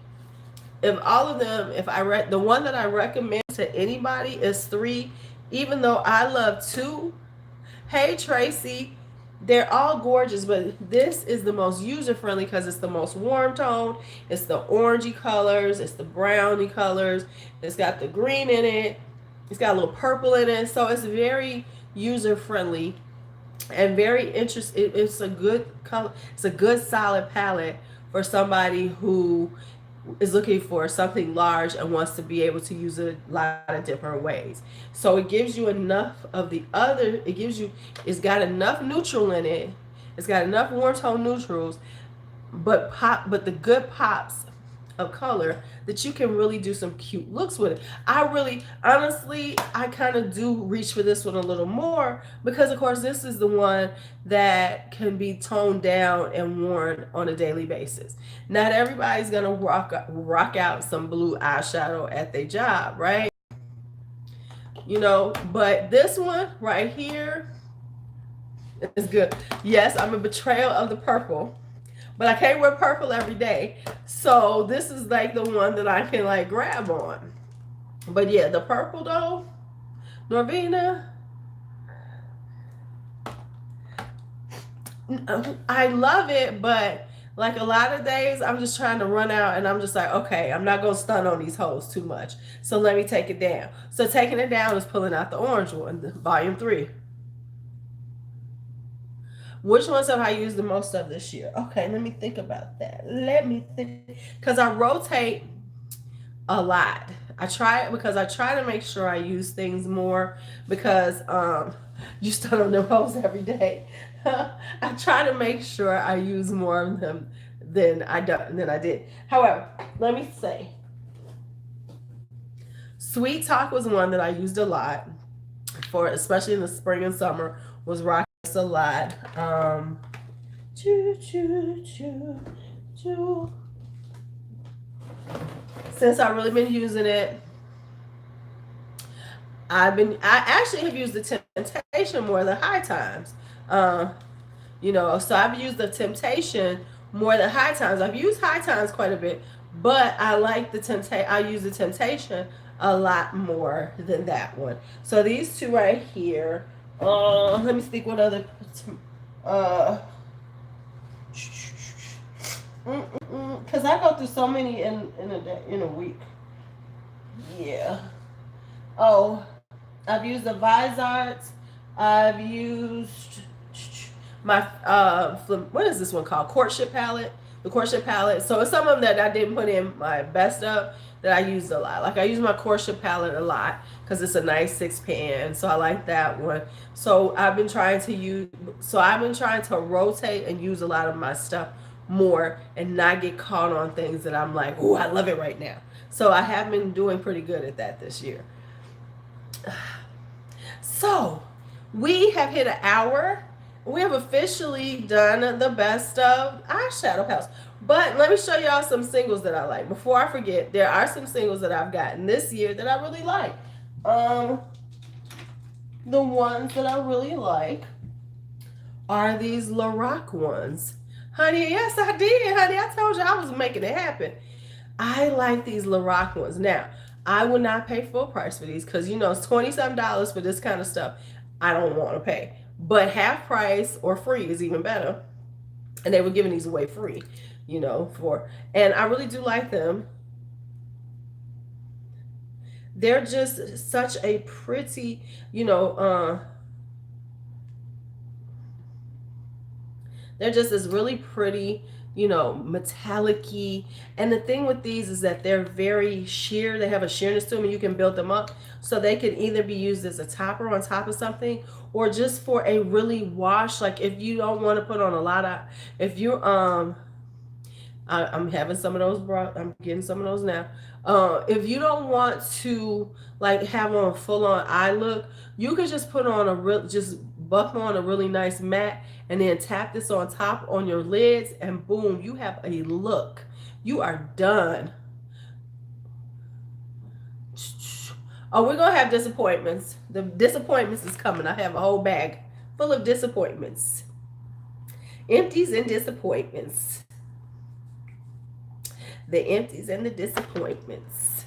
Speaker 1: If all of them, if I read the one that I recommend to anybody is 3, even though I love 2. Hey Tracy, they're all gorgeous, but this is the most user friendly because it's the most warm tone. It's the orangey colors, it's the browny colors, it's got the green in it, it's got a little purple in it, so it's very user friendly and very interesting. It's a good color, it's a good solid palette for somebody who is looking for something large and wants to be able to use it a lot of different ways. So it gives you enough of the other, it's got enough neutral in it, it's got enough warm tone neutrals, but the good pops of color that you can really do some cute looks with it. I really, honestly, I kind of do reach for this one a little more because, of course, this is the one that can be toned down and worn on a daily basis. Not everybody's gonna rock out some blue eyeshadow at their job, right? You know, but this one right here is good. Yes, I'm a betrayal of the purple, but I can't wear purple every day. So this is like the one that I can like grab on. But yeah, the purple though, Norvina, I love it, but like a lot of days I'm just trying to run out and I'm just like, okay, I'm not gonna stun on these hoes too much. So let me take it down. So taking it down is pulling out the orange one, the volume 3. Which ones have I used the most of this year? Okay, let me think about that. Let me think. Because I rotate a lot. I try it because I try to make sure I use things more because you stun on them hoes every day. I try to make sure I use more of them than I did. However, let me say, Sweet Talk was one that I used a lot for, especially in the spring and summer. Was rocking a lot. Choo choo choo choo. Since I've really been using it, I actually have used the Temptation more than High Times. You know, so I've used the Temptation more than High Times. I've used High Times quite a bit, but I like I use the Temptation a lot more than that one. So these two right here. Let me think what other. Because I go through so many in a week. Yeah. Oh, I've used the Vizarts. I've used my what is this one called? Courtship palette. The Courtship palette. So it's some of them that I didn't put in my best of that I used a lot. Like I use my Courtship palette a lot because it's a nice 6-pan. So I like that one. So I've been trying to rotate and use a lot of my stuff more and not get caught on things that I'm like, oh, I love it right now. So I have been doing pretty good at that this year. So we have hit an hour. We have officially done the best of eyeshadow palettes. But let me show y'all some singles that I like. Before I forget, there are some singles that I've gotten this year that I really like. The ones that I really like are these Lorac ones. Honey, yes, I did, honey. I told you I was making it happen. I like these Lorac ones. Now, I would not pay full price for these because, you know, it's $20-some for this kind of stuff. I don't want to pay. But half price or free is even better. And they were giving these away free, you know, and I really do like them. They're just such a pretty, you know, they're just this really pretty, you know, metallic-y. And the thing with these is that they're very sheer. They have a sheerness to them and you can build them up. So they can either be used as a topper on top of something or just for a really wash. Like if you don't want to put on a lot of, if you, I'm having some of those I'm getting some of those now. If you don't want to like have on a full-on eye look, you could just put on just buff on a really nice matte and then tap this on top on your lids and boom, you have a look. You are done. Oh, we're gonna have disappointments. The disappointments is coming. I have a whole bag full of disappointments. Empties and disappointments. The empties and the disappointments.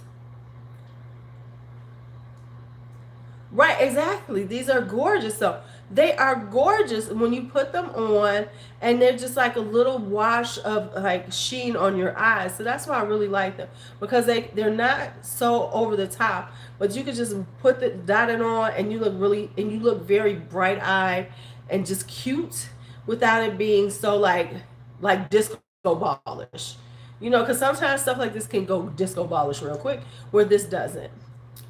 Speaker 1: Right, exactly. These are gorgeous. So they are gorgeous when you put them on and they're just like a little wash of like sheen on your eyes. So that's why I really like them because they're not so over the top, but you could just put the dotted on and you look very bright eyed and just cute without it being so like disco ballish. You know, because sometimes stuff like this can go disco ballish real quick where this doesn't.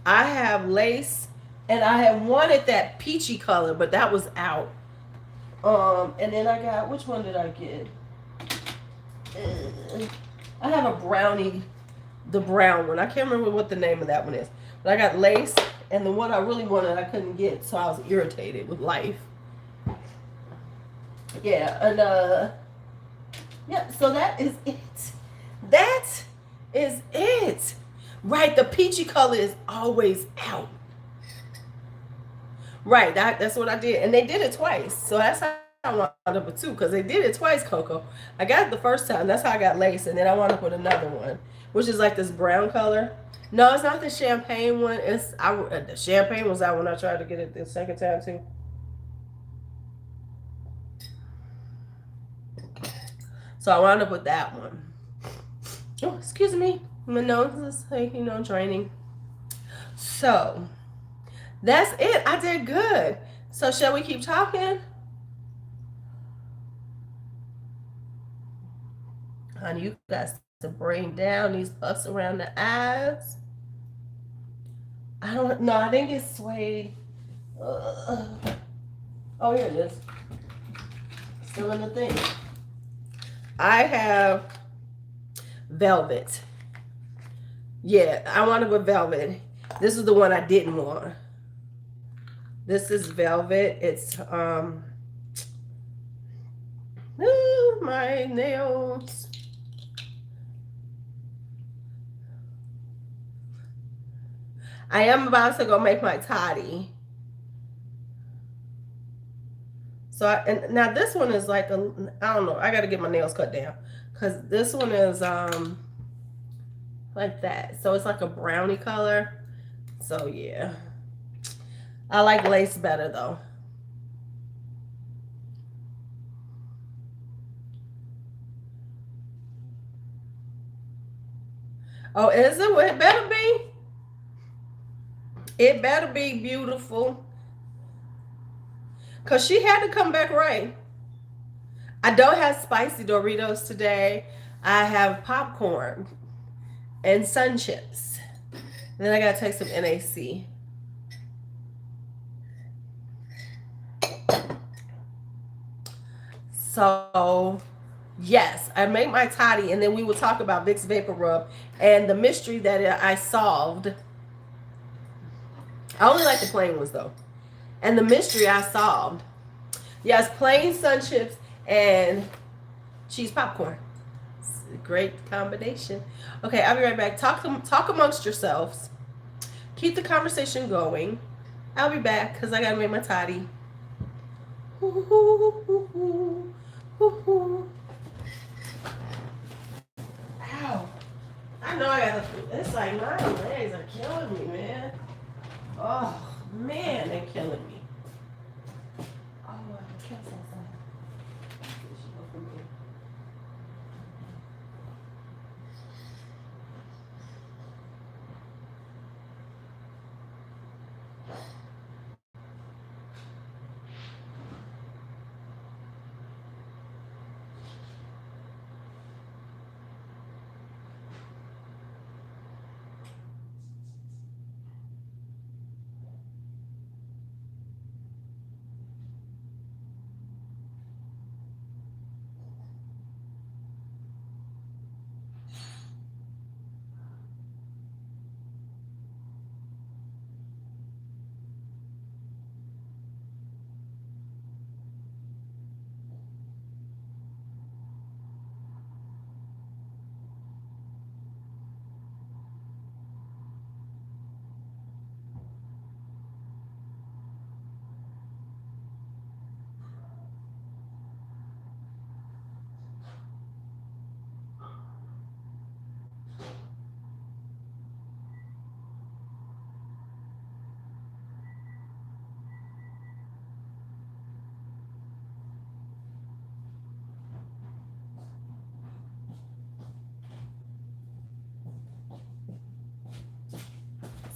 Speaker 1: I have lace and I had wanted that peachy color, but that was out. And then I got, which one did I get? I have a brownie, the brown one. I can't remember what the name of that one is. But I got lace, and the one I really wanted I couldn't get, so I was irritated with life. Yeah, and yeah, so that is it. That is it. Right, the peachy color is always out. Right, that's what I did. And they did it twice. So that's how I wound up with two, because they did it twice, Coco. I got it the first time. That's how I got lace. And then I wound up with another one, which is like this brown color. No, it's not the champagne one. The champagne was that one I tried to get it the second time too. So I wound up with that one. Oh, excuse me. My nose is like, draining. So that's it. I did good. So shall we keep talking? Honey, you got to bring down these puffs around the eyes. I don't know. I think it's suede. Oh, here it is. Still in the thing. I have velvet. Yeah, I wanted with velvet. This is the one I didn't want. This is velvet. It's my nails. I am about to go make my toddy. So and now this one is like I don't know. I got to get my nails cut down because this one is like that. So it's like a brownie color. So yeah, I like lace better though. Oh, is it? Well, it better be. It better be beautiful. Because she had to come back right. I don't have spicy Doritos today. I have popcorn and sun chips. And then I got to take some NAC. So, yes, I make my toddy, and then we will talk about Vicks Vapor Rub and the mystery that I solved. I only like the plain ones, though. And the mystery I solved. Yes, plain sun chips and cheese popcorn. It's a great combination. Okay, I'll be right back. Talk amongst yourselves. Keep the conversation going. I'll be back because I got to make my toddy. Ow. I know I got to. It's like my legs are killing me, man. Oh, man, they're killing me. Oh, I can't say something.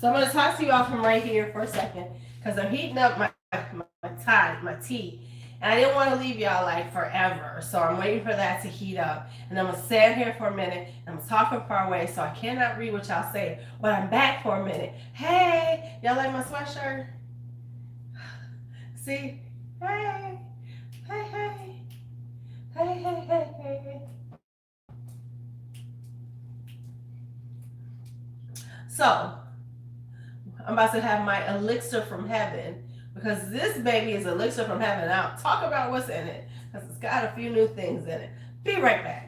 Speaker 1: So I'm going to talk to you all from right here for a second because I'm heating up my tea. And I didn't want to leave y'all like forever. So I'm waiting for that to heat up. And I'm going to stand here for a minute. And I'm talking far away, so I cannot read what y'all say. But I'm back for a minute. Hey, y'all like my sweatshirt? See? Hey. Hey, hey. Hey, hey, hey, hey. So I'm about to have my elixir from heaven, because this baby is elixir from heaven. I'll talk about what's in it, because it's got a few new things in it. Be right back.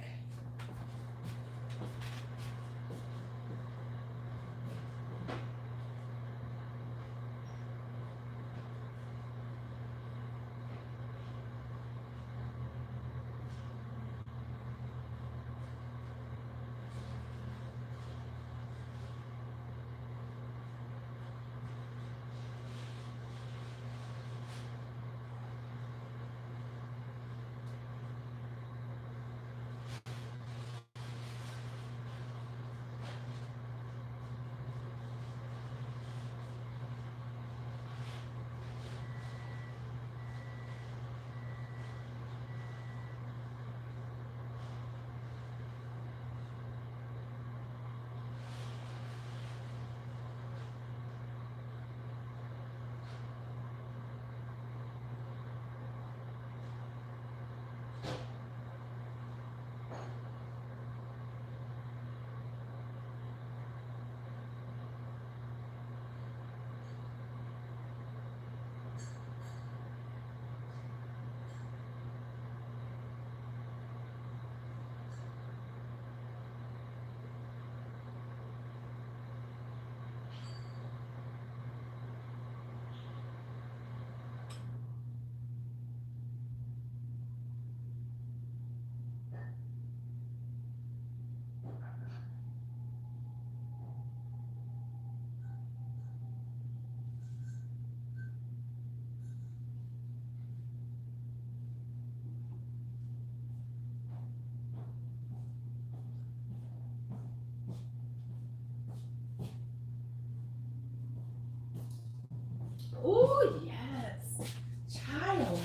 Speaker 1: Ooh, yes. Child.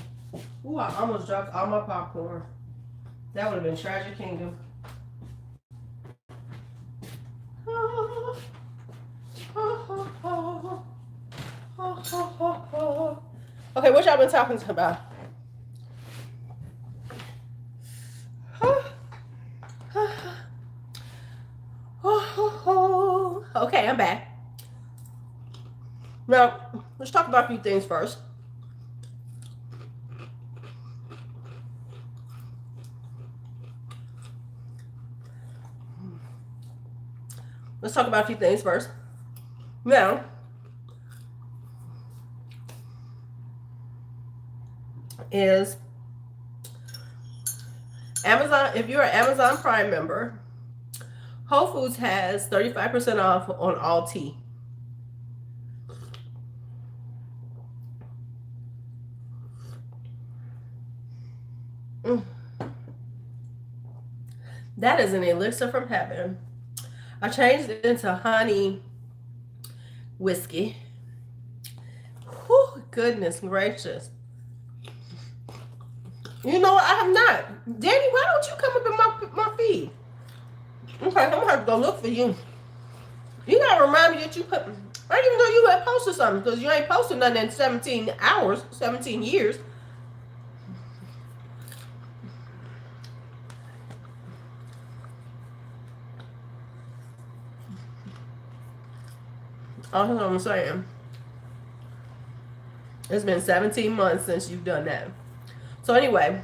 Speaker 1: Ooh, I almost dropped all my popcorn. That would have been Tragic Kingdom. Okay, what y'all been talking about? Okay, I'm back. Now, let's talk about a few things first. Let's talk about a few things first. Now, is Amazon, if you're an Amazon Prime member, Whole Foods has 35% off on all tea. That is an elixir from heaven. I changed it into honey whiskey. Whew, goodness gracious. You know what? I have not. Danny, why don't you come up in my feed? Okay, I'm gonna have to go look for you. You gotta remind me that you put. I didn't even know you had posted something, because you ain't posted nothing in 17 hours, 17 years. That's what I'm saying. It's been 17 months since you've done that. So anyway.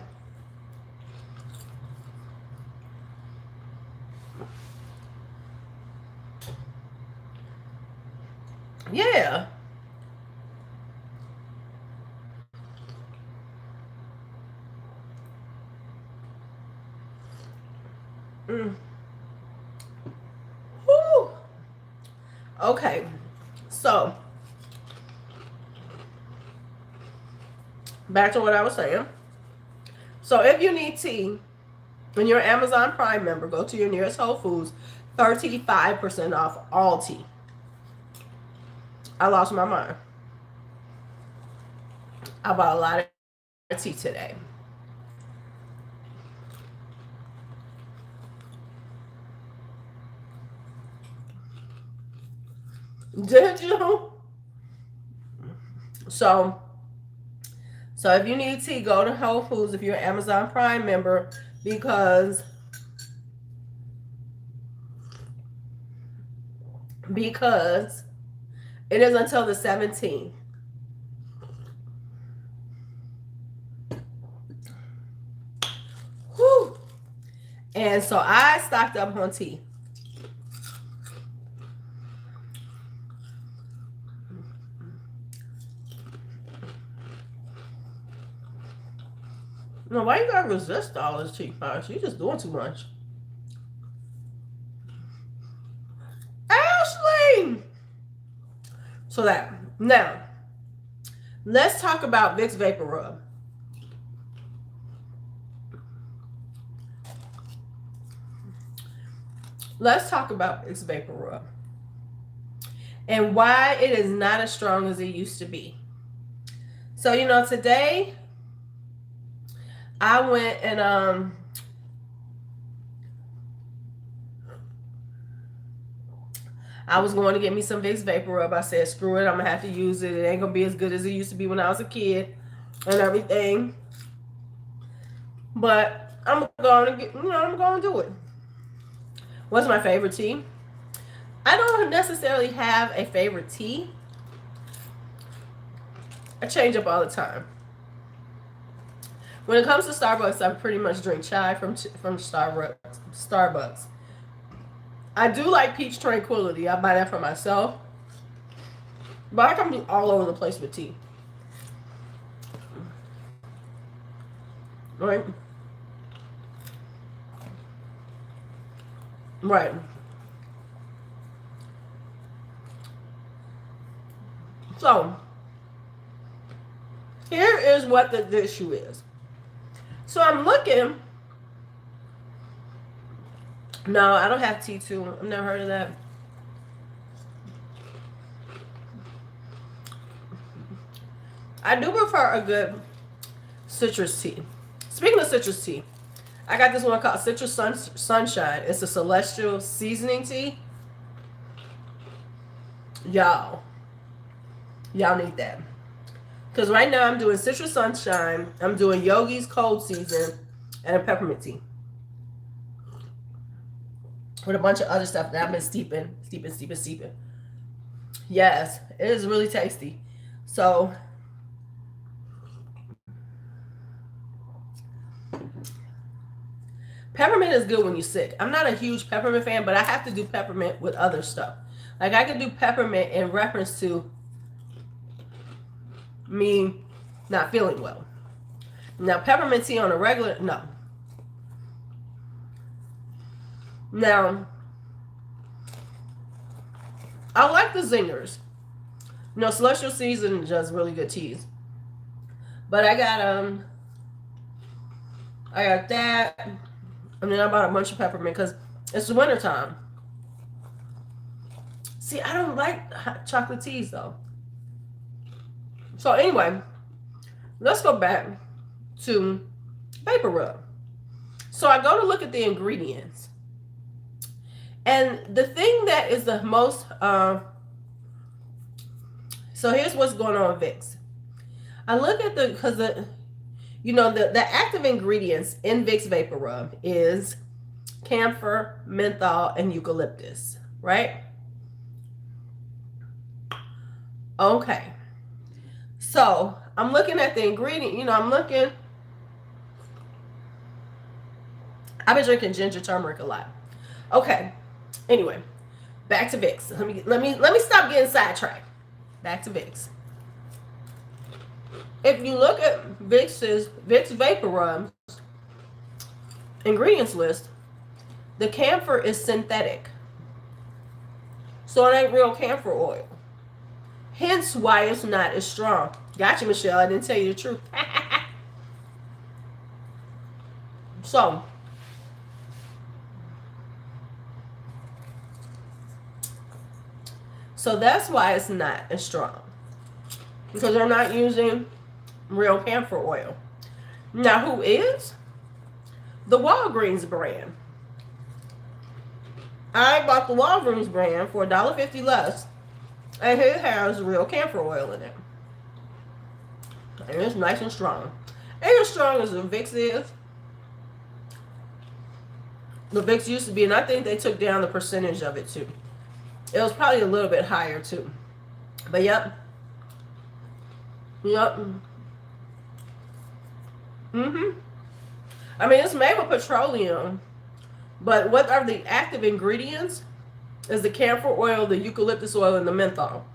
Speaker 1: Yeah. Whew. Okay. So, back to what I was saying. So, if you need tea and you're an Amazon Prime member, go to your nearest Whole Foods, 35% off all tea. I lost my mind. I bought a lot of tea today. Did you? So if you need tea, go to Whole Foods if you're an Amazon Prime member, because because it is until the 17th. Whew. And so I stocked up on tea. No, why you gotta resist all this tea, Posh? You're just doing too much. Ashley! So that. Now, let's talk about Vicks Vapor Rub. Let's talk about Vicks Vapor Rub. And why it is not as strong as it used to be. So, you know, today I went and I was going to get me some Vicks Vapor Rub. I said, screw it, I'm gonna have to use it. It ain't gonna be as good as it used to be when I was a kid and everything. But I'm going to get, you know, I'm going to do it. What's my favorite tea? I don't necessarily have a favorite tea. I change up all the time. When it comes to Starbucks, I pretty much drink chai from Starbucks. I do like Peach Tranquility. I buy that for myself. But I can be all over the place with tea. Right? Right. So, here is what the issue is. So I'm looking. No, I don't have T2. I've never heard of that. I do prefer a good citrus tea. Speaking of citrus tea, I got this one called Citrus Sunshine. It's a celestial seasoning tea. Y'all need that. Because right now I'm doing Citrus Sunshine, I'm doing Yogi's Cold Season, and a peppermint tea. With a bunch of other stuff that I've been steeping. Yes, it is really tasty. So, peppermint is good when you're sick. I'm not a huge peppermint fan, but I have to do peppermint with other stuff. Like I could do peppermint in reference to me not feeling well. Now, peppermint tea on a regular, no. Now, I like the zingers. You know, Celestial Season does really good teas. But I got that, and then I bought a bunch of peppermint because it's the winter time. See, I don't like hot chocolate teas though. So anyway, let's go back to Vapor Rub. So I go to look at the ingredients. And the thing that is the most, so here's what's going on with Vicks. I look at because the active ingredients in Vicks Vapor Rub is camphor, menthol, and eucalyptus, right? Okay. So I'm looking at the ingredient, I've been drinking ginger turmeric a lot. Okay. Anyway, back to Vicks. Let me stop getting sidetracked. Back to Vicks. If you look at Vicks Vapor Rub's ingredients list, the camphor is synthetic. So it ain't real camphor oil. Hence why it's not as strong. Gotcha, Michelle. I didn't tell you the truth. So that's why it's not as strong. Because they're not using real camphor oil. Now, who is? The Walgreens brand. I bought the Walgreens brand for $1.50 less. And it has real camphor oil in it. And it's nice and strong. Ain't as strong as the Vicks is. The Vicks used to be, and I think they took down the percentage of it too. It was probably a little bit higher too. But yep. Yep. Mm-hmm. I mean, it's made with petroleum, but what are the active ingredients? Is the camphor oil, the eucalyptus oil, and the menthol.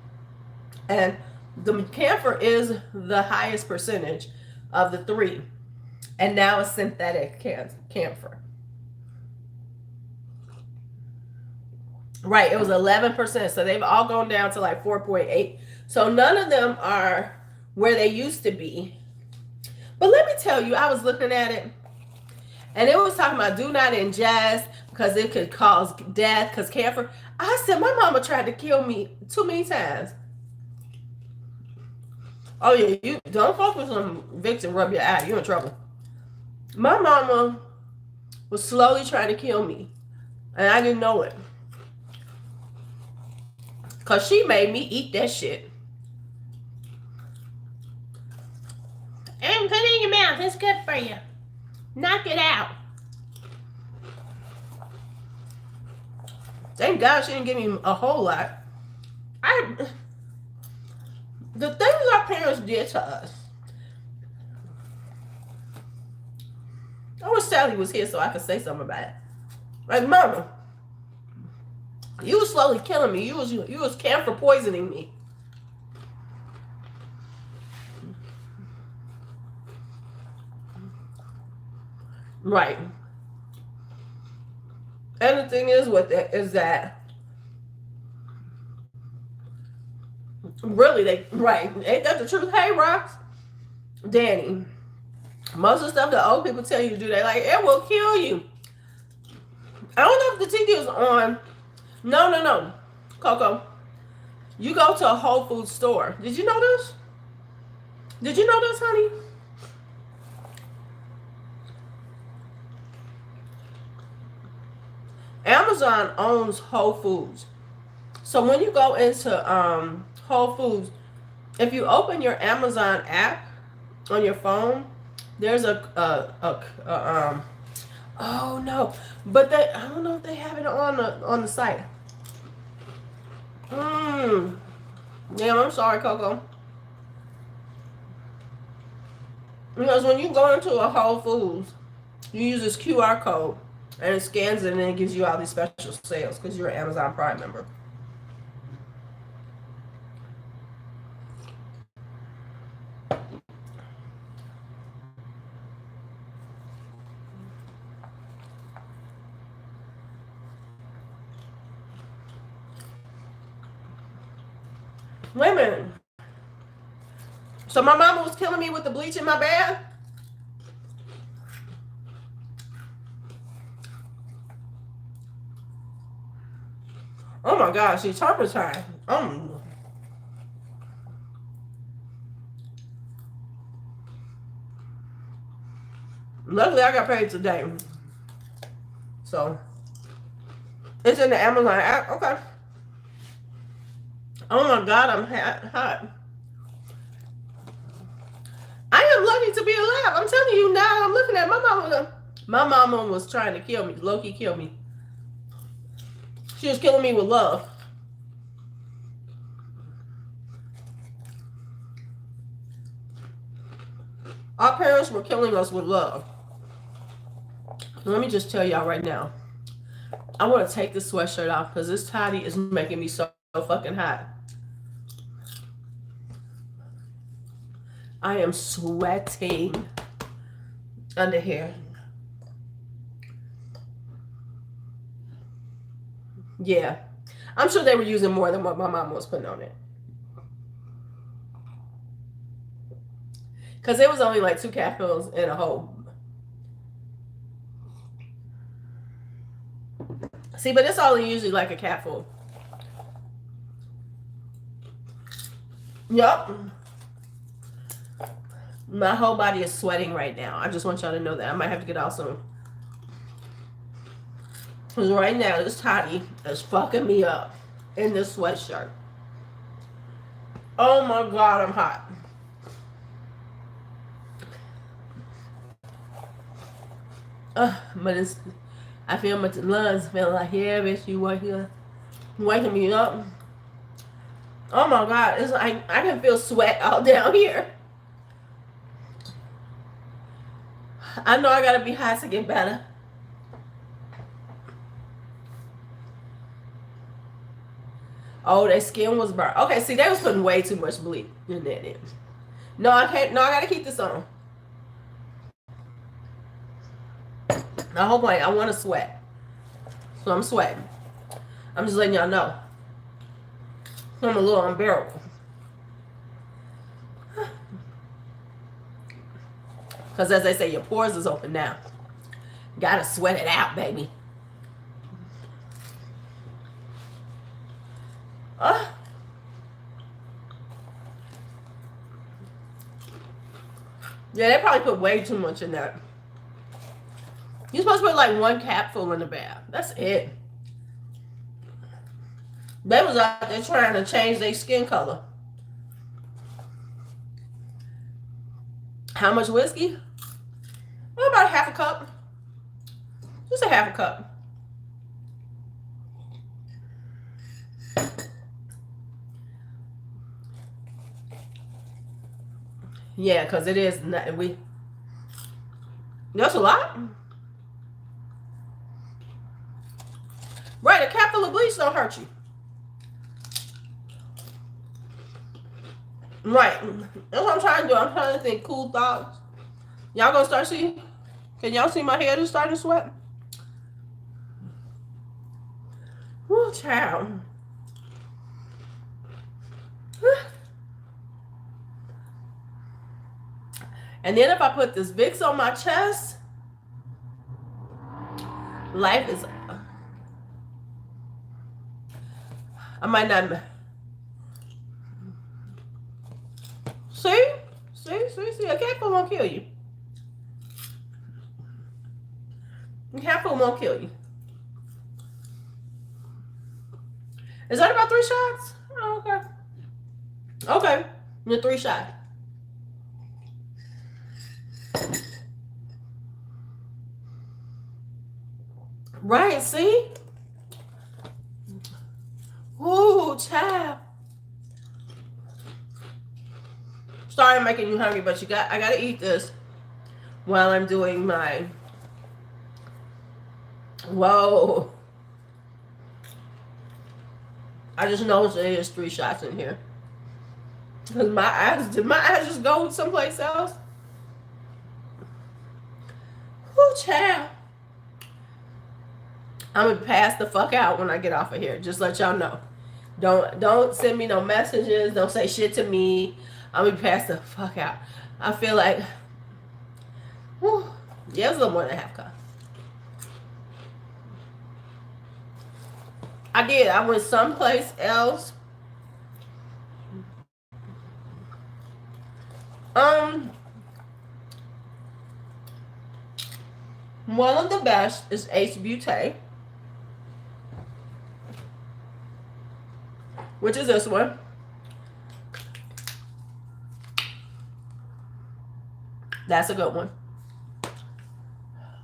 Speaker 1: And the camphor is the highest percentage of the three. And now it's synthetic camphor. Right, it was 11%. So they've all gone down to like 4.8. So none of them are where they used to be. But let me tell you, I was looking at it, and it was talking about do not ingest because it could cause death because camphor. I said, my mama tried to kill me too many times. Oh yeah, you don't focus on Vicks and rub your eye. You're in trouble. My mama was slowly trying to kill me, and I didn't know it. Because she made me eat that shit. And put it in your mouth. It's good for you. Knock it out. Thank God she didn't give me a whole lot. The things our parents did to us. I wish Sally was here so I could say something about it. Like, mama, you was slowly killing me. You was camphor poisoning me. Right. And the thing is with it is that really ain't that the truth? Hey, Rox, Danny, most of the stuff that old people tell you to do, they like, it will kill you. I don't know if the TV is on. No, Coco, you go to a Whole Foods store. Did you know this? Did you know this, honey? Amazon owns Whole Foods. So when you go into Whole Foods, if you open your Amazon app on your phone, there's oh no, but I don't know if they have it on the site. Damn, I'm sorry, Coco. Because when you go into a Whole Foods, you use this QR code and it scans it and then it gives you all these special sales because you're an Amazon Prime member. Wait a minute. So my mama was killing me with the bleach in my bath? Oh my gosh, she's turpentine. Luckily, I got paid today. So, it's in the Amazon app. Okay. Oh my God, I'm hot. I am lucky to be alive. I'm telling you now, I'm looking at my mama. My mama was trying to kill me. Low-key kill me. She was killing me with love. Our parents were killing us with love. Let me just tell y'all right now. I want to take this sweatshirt off because this toddy is making me so fucking hot. I am sweating under here. Yeah. I'm sure they were using more than what my mom was putting on it. Because it was only like 2 capsules in a whole. See, but it's only usually like a capful. Yup. My whole body is sweating right now. I just want y'all to know that. I might have to get out soon. Because right now, this toddy is fucking me up in this sweatshirt. Oh my God, I'm hot. But I feel my lungs feel like, yeah, bitch, you want here. waking me up. Oh my God, it's like I can feel sweat all down here. I know I gotta be hot to get better. Oh, their skin was burnt. Okay, see, they was putting way too much bleach in there then. No, I can't. No, I gotta keep this on. I hope I want to sweat. So I'm sweating. I'm just letting y'all know. I'm a little unbearable. Because as they say, your pores is open now. Gotta sweat it out, baby. Yeah, they probably put way too much in that. You're supposed to put like 1 capful in the bath. That's it. They was out there trying to change their skin color. How much whiskey? Well, about 1/2 cup. Just 1/2 cup. Yeah, because it is not, that's a lot. Right, a capful of bleach don't hurt you. Right. That's what I'm trying to do. I'm trying to think cool thoughts. Y'all gonna start seeing? Can y'all see my hair just starting to sweat? Woo, child. And then if I put this Vicks on my chest, life is... I might not... See? A capful won't kill you. A capful won't kill you. Is that about 3 shots? Oh, okay. Okay. The 3 shots. Right, see? Ooh, child. Sorry I'm making you hungry, but I gotta eat this while I'm doing my... Whoa. I just noticed there's 3 shots in here. Because my eyes, did my eyes just go someplace else? Ooh, child. I'm gonna pass the fuck out when I get off of here. Just let y'all know. Don't send me no messages. Don't say shit to me. I'm gonna pass the fuck out. I feel like, whew, yeah, it's a little more than 1/2 cup. I did. I went someplace else. One of the best is Ace Beauty, which is this one. That's a good one.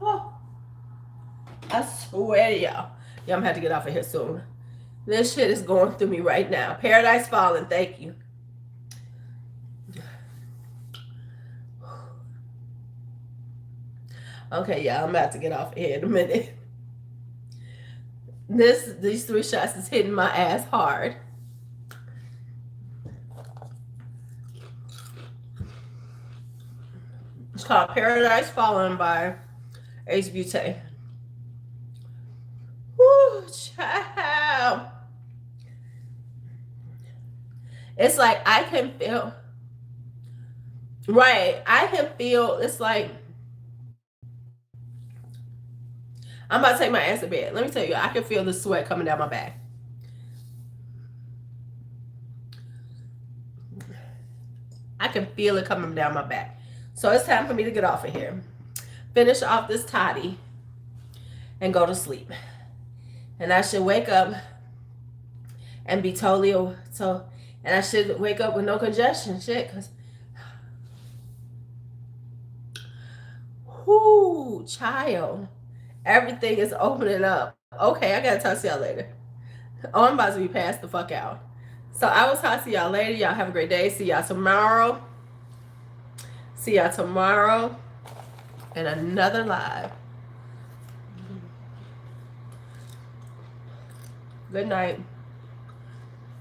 Speaker 1: Oh, I swear to y'all. Yeah, I'm gonna have to get off of here soon. This shit is going through me right now. Paradise Fallen, thank you. Okay, yeah, I'm about to get off of here in a minute. These 3 shots is hitting my ass hard. It's called Paradise Fallen by Ace Beauty. Woo, child. It's like I can feel, right, I can feel, it's like, I'm about to take my ass to bed. Let me tell you, I can feel the sweat coming down my back. I can feel it coming down my back. So it's time for me to get off of here. Finish off this toddy and go to sleep. And I should wake up and be totally, and I should wake up with no congestion. Shit, because, whoo, child. Everything is opening up. Okay, I gotta talk to y'all later. Oh, I'm about to be passed the fuck out. So I will talk to y'all later. Y'all have a great day. See y'all tomorrow. See y'all tomorrow in another live. Good night.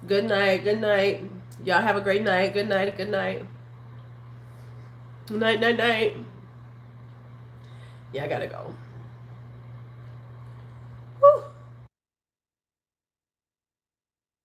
Speaker 1: Good night. Good night. Y'all have a great night. Good night. Good night. Good night. Night. Night. Yeah, I gotta go.